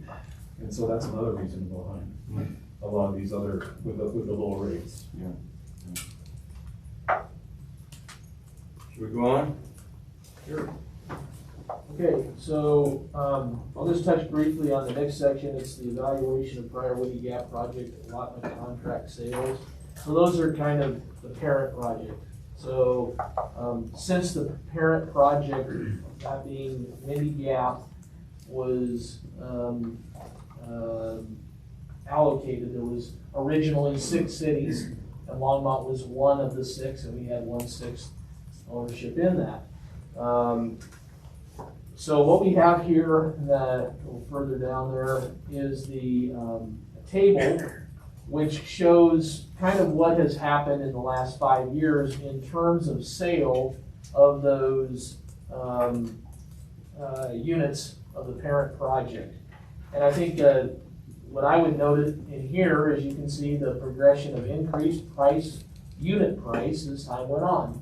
And so that's another reason behind a lot of these other, with the lower rates. Yeah. Should we go on? Sure. Okay, so I'll just touch briefly on the next section. It's the evaluation of prior Windy Gap project allotment contract sales. So those are kind of the parent project. So since the parent project, that being Windy Gap, was allocated, there was originally 6 cities, and Longmont was one of the 6, and we had 1/6 ownership in that. So what we have here, that a little further down there, is the table which shows kind of what has happened in the last 5 years in terms of sale of those units of the parent project. And I think what I would note in here is you can see the progression of increased unit price as time went on.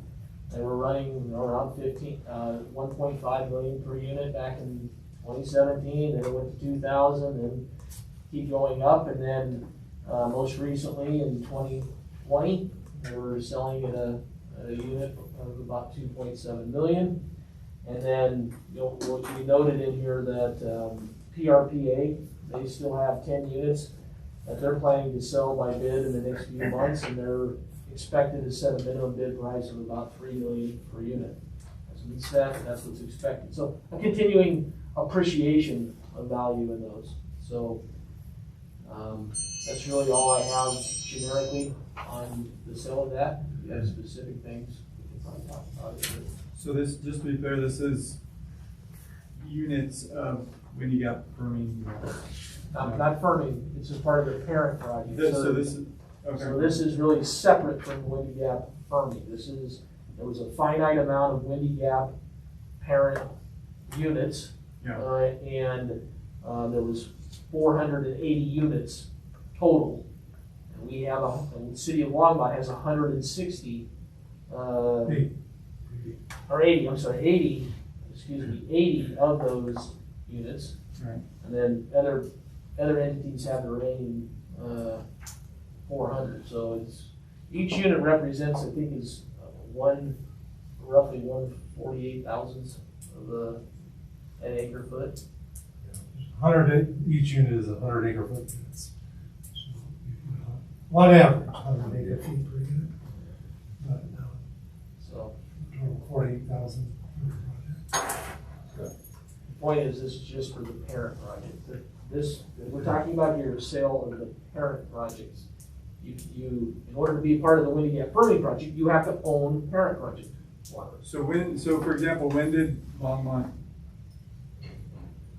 They were running around 1.5 million per unit back in 2017, then it went to 2,000, and keep going up, and then most recently in 2020, they were selling at a unit of about 2.7 million. And then what we noted in here that PRPA, they still have 10 units that they're planning to sell by bid in the next few months, and they're expected to set a minimum bid price of about $3 million per unit. That's what it's set, and that's what's expected. So a continuing appreciation of value in those. So that's really all I have generically on the sale of that. If you have specific things, we can probably talk about it. So this, just to be fair, this is units of Windy Gap firming. Not firming, it's just part of the parent project. So this is, okay. So this is really separate from Windy Gap firming. This is there was a finite amount of Windy Gap parent units. Yeah. And there was 480 units total. And we have and the city of Longmont has 160, or 80, I'm sorry, 80, excuse me, 80 of those units. Right. And then other entities have the remaining 400. So it's, each unit represents, I think, is roughly 1/48,000th of an acre foot. 100, each unit is 100 acre foot units. So, on average, 100 acre feet per unit. But, So total 48,000 per project. the point is, this is just for the parent project. This, we're talking about here, sale of the parent projects. You, in order to be part of the Windy Gap Firming project, you have to own parent project water. So for example, when did Longmont,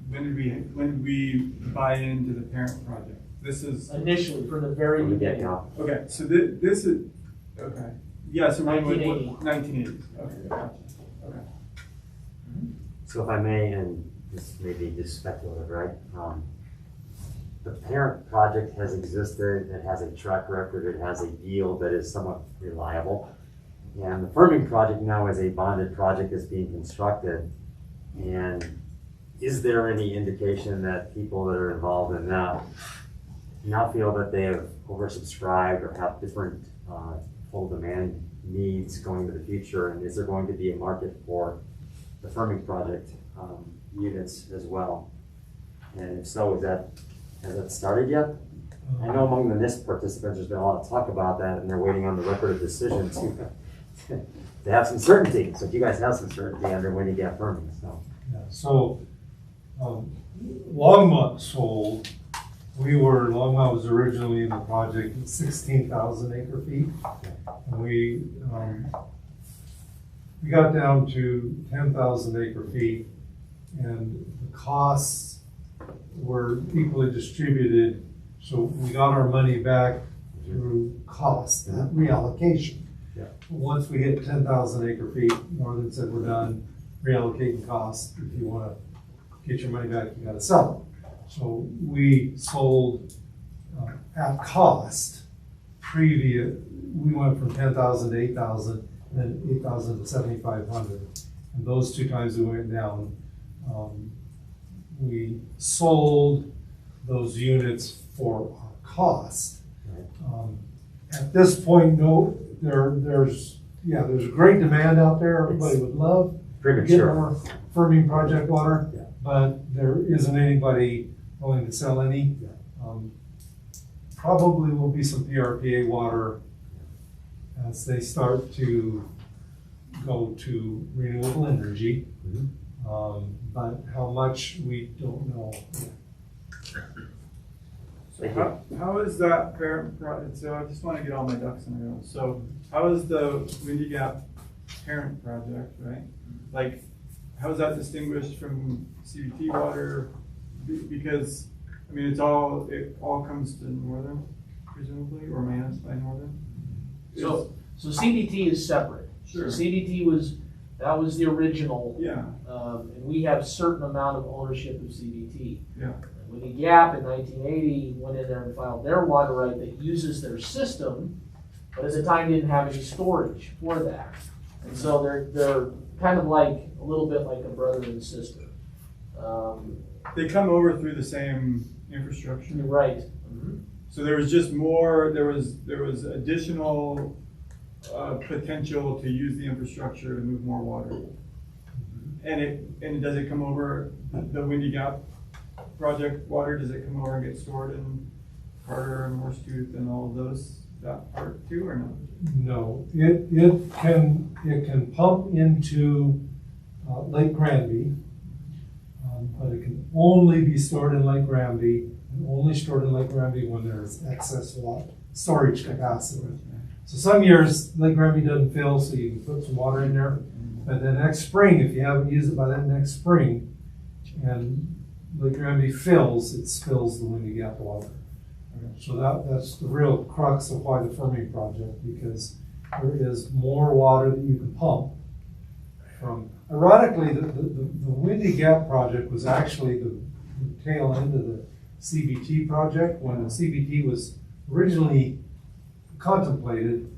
when did we buy into the parent project? This is, Initially, from the very When we get beginning. now. okay, so this is, okay. Yeah, so when 1980. 1980, okay, gotcha, okay. So if I may, and this may be just speculative, right? The parent project has existed, it has a track record, it has a yield that is somewhat reliable. And the firming project now is a bonded project that's being constructed. And is there any indication that people that are involved in that now feel that they have oversubscribed or have different full demand needs going into the future? And is there going to be a market for the firming project units as well? And if so, has that started yet? I know among the NIST participants, there's been a lot of talk about that, and they're waiting on the record of decision to have some certainty. So if you guys have some certainty under when you get firming, so. Yeah, so Longmont sold, Longmont was originally in the project at 16,000 acre feet. And we got down to 10,000 acre feet, and the costs were equally distributed. So we got our money back through cost, not reallocation. Yeah. Once we hit 10,000 acre feet, Northern said, we're done reallocating costs. If you want to get your money back, you got to sell it. So we sold at cost. We went from 10,000 to 8,000, and then 8,000 to 7,500. And those two times we went down, we sold those units for our cost. At this point, no, there's a great demand out there. Everybody would love to get more firming project water, but there isn't anybody willing to sell any. Probably will be some PRPA water as they start to go to renewable energy. But how much, we don't know. So how is that parent project, so I just want to get all my ducks in a row. So how is the Windy Gap parent project, right? Like, how is that distinguished from CBT water? Because, I mean, it all comes to Northern, presumably, or managed by Northern? So CBT is separate. Sure. So CBT that was the original. Yeah. And we have a certain amount of ownership of CBT. Yeah. When the Gap in 1980 went in there and filed their water right that uses their system, but at the time didn't have any storage for that. And so they're kind of like, a little bit like a brother and sister. They come over through the same infrastructure. You're right. So there was just more, there was additional potential to use the infrastructure to move more water. And does it come over the Windy Gap project water? Does it come over and get stored in Carter and Horsetooth and all of those, that part too, or no? No, it can pump into Lake Granby, but it can only be stored in Lake Granby, and only stored in Lake Granby when there's excess water storage capacity. So some years Lake Granby doesn't fill, so you can put some water in there. But then next spring, if you haven't used it by that next spring, and Lake Granby fills, it spills the Windy Gap water. So that's the real crux of why the firming project, because there is more water that you can pump from. Ironically, the Windy Gap project was actually the tail end of the CBT project. When the CBT was originally contemplated,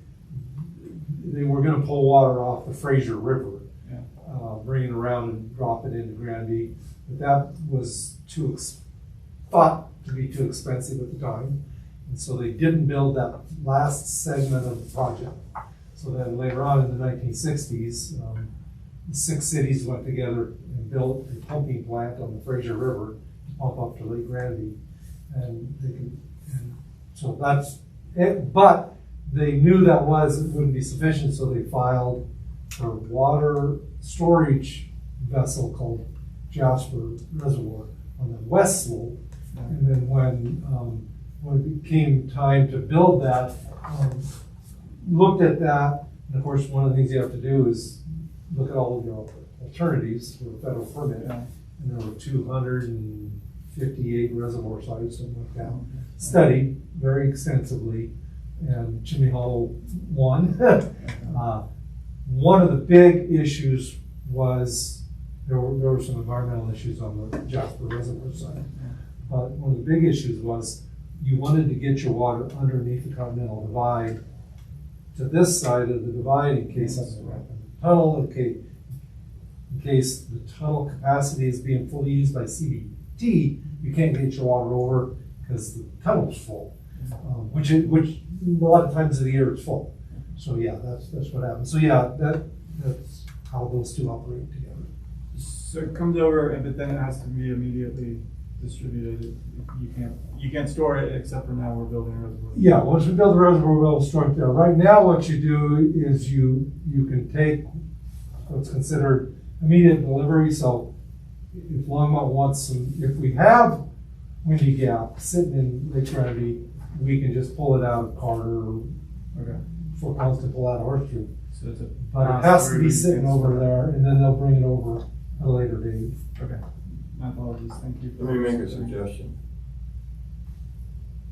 they were gonna pull water off the Fraser River, bring it around and drop it into Granby. But that was thought to be too expensive at the time. And so they didn't build that last segment of the project. So then later on in the 1960s, 6 cities went together and built a pumping plant on the Fraser River to pump up to Lake Granby. And so that's it. But they knew it wouldn't be sufficient, so they filed for water storage vessel called Jasper Reservoir on the west slope. And then when it became time to build that, looked at that, and of course, one of the things you have to do is look at all of your alternatives for a federal permit. And there were 258 reservoir sites, something like that, studied very extensively, and Chimney Hollow won. One of the big issues was there were some environmental issues on the Jasper Reservoir side. But one of the big issues was you wanted to get your water underneath the Continental Divide to this side of the divide in case something happened. Tunnel, in case the tunnel capacity is being fully used by CBT, you can't get your water over because the tunnel's full, which a lot of times of the year it's full. So yeah, that's what happens. So yeah, that's how those two operate together. So it comes over, but then it has to be immediately distributed. You can't store it, except for now we're building a reservoir. Yeah, once we build the reservoir, we'll store it there. Right now, what you do is you can take what's considered immediate delivery. So if Longmont wants some, if we have Windy Gap sitting in Lake Granby, we can just pull it out of Carter, or Fort Collins to pull out of Horseshoe. So it's But it has to be sitting over there, and then they'll bring it over at a later date. Okay. My apologies. Thank you. Let me make a suggestion.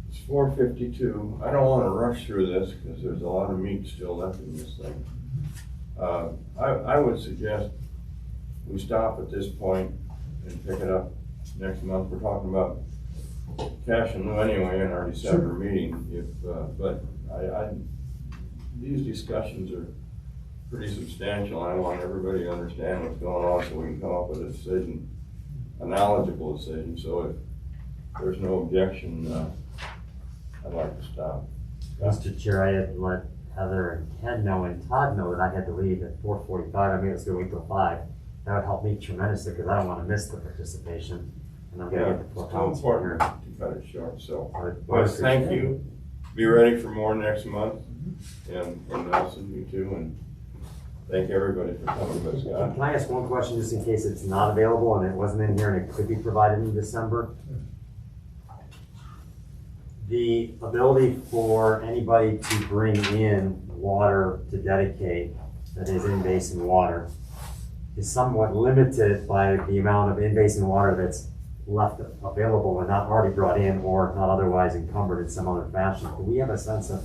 It's 4:52. I don't want to rush through this because there's a lot of meat still left in this thing. I would suggest we stop at this point and pick it up next month. We're talking about cash and lieu anyway in our December meeting. But these discussions are pretty substantial. I want everybody to understand what's going on so we can come up with a decision, a knowledgeable decision. So if there's no objection, I'd like to stop. Mr. Chair, I had let Heather and Ken know and Todd know that I had to leave at 4:45. I mean, it's going to wait till 5. That would help me tremendously because I don't want to miss the participation. And I'm going to get the Fort Collins important to cut it short. So, thank you. Be ready for more next month. And Nelson, you too. And thank everybody for coming to us, Scott. Can I ask one question just in case it's not available and it wasn't in here and it could be provided in December? The ability for anybody to bring in water to dedicate that is in-basin water is somewhat limited by the amount of in-basin water that's left available and not already brought in or not otherwise encumbered in some other fashion. Do we have a sense of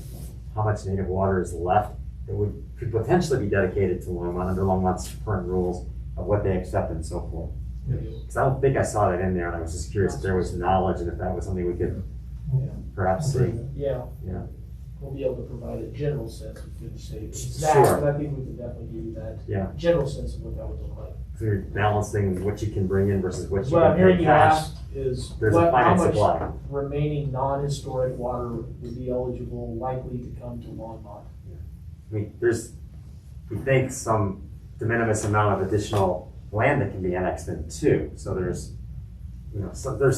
how much native water is left that could potentially be dedicated to Longmont under Longmont's current rules of what they accept and so forth? Because I don't think I saw that in there, and I was just curious if there was knowledge and if that was something we could perhaps see. Yeah. Yeah. We'll be able to provide a general sense. We couldn't say exact, Sure. but I think we could definitely give you that general sense of what that would look like. So you're balancing what you can bring in versus what you What I'm can hearing pay you cash. ask is There's a how finite much supply. remaining non-historic water would be eligible, likely to come to Longmont. I mean, we think some de minimis amount of additional land that can be annexed in too. So there's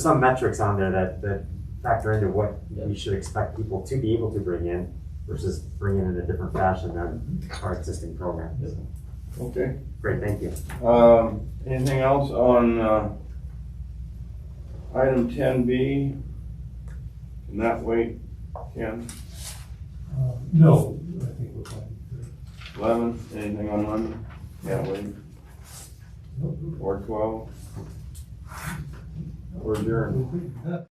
some metrics on there that factor into what we should expect people to be able to bring in versus bring in a different fashion than our existing program. So. Okay. Great, thank you. Anything else on item 10B? Can that wait, Ken? No, I think we're fine. 11, anything on 11? Can't wait. Or 12? We're adjourned.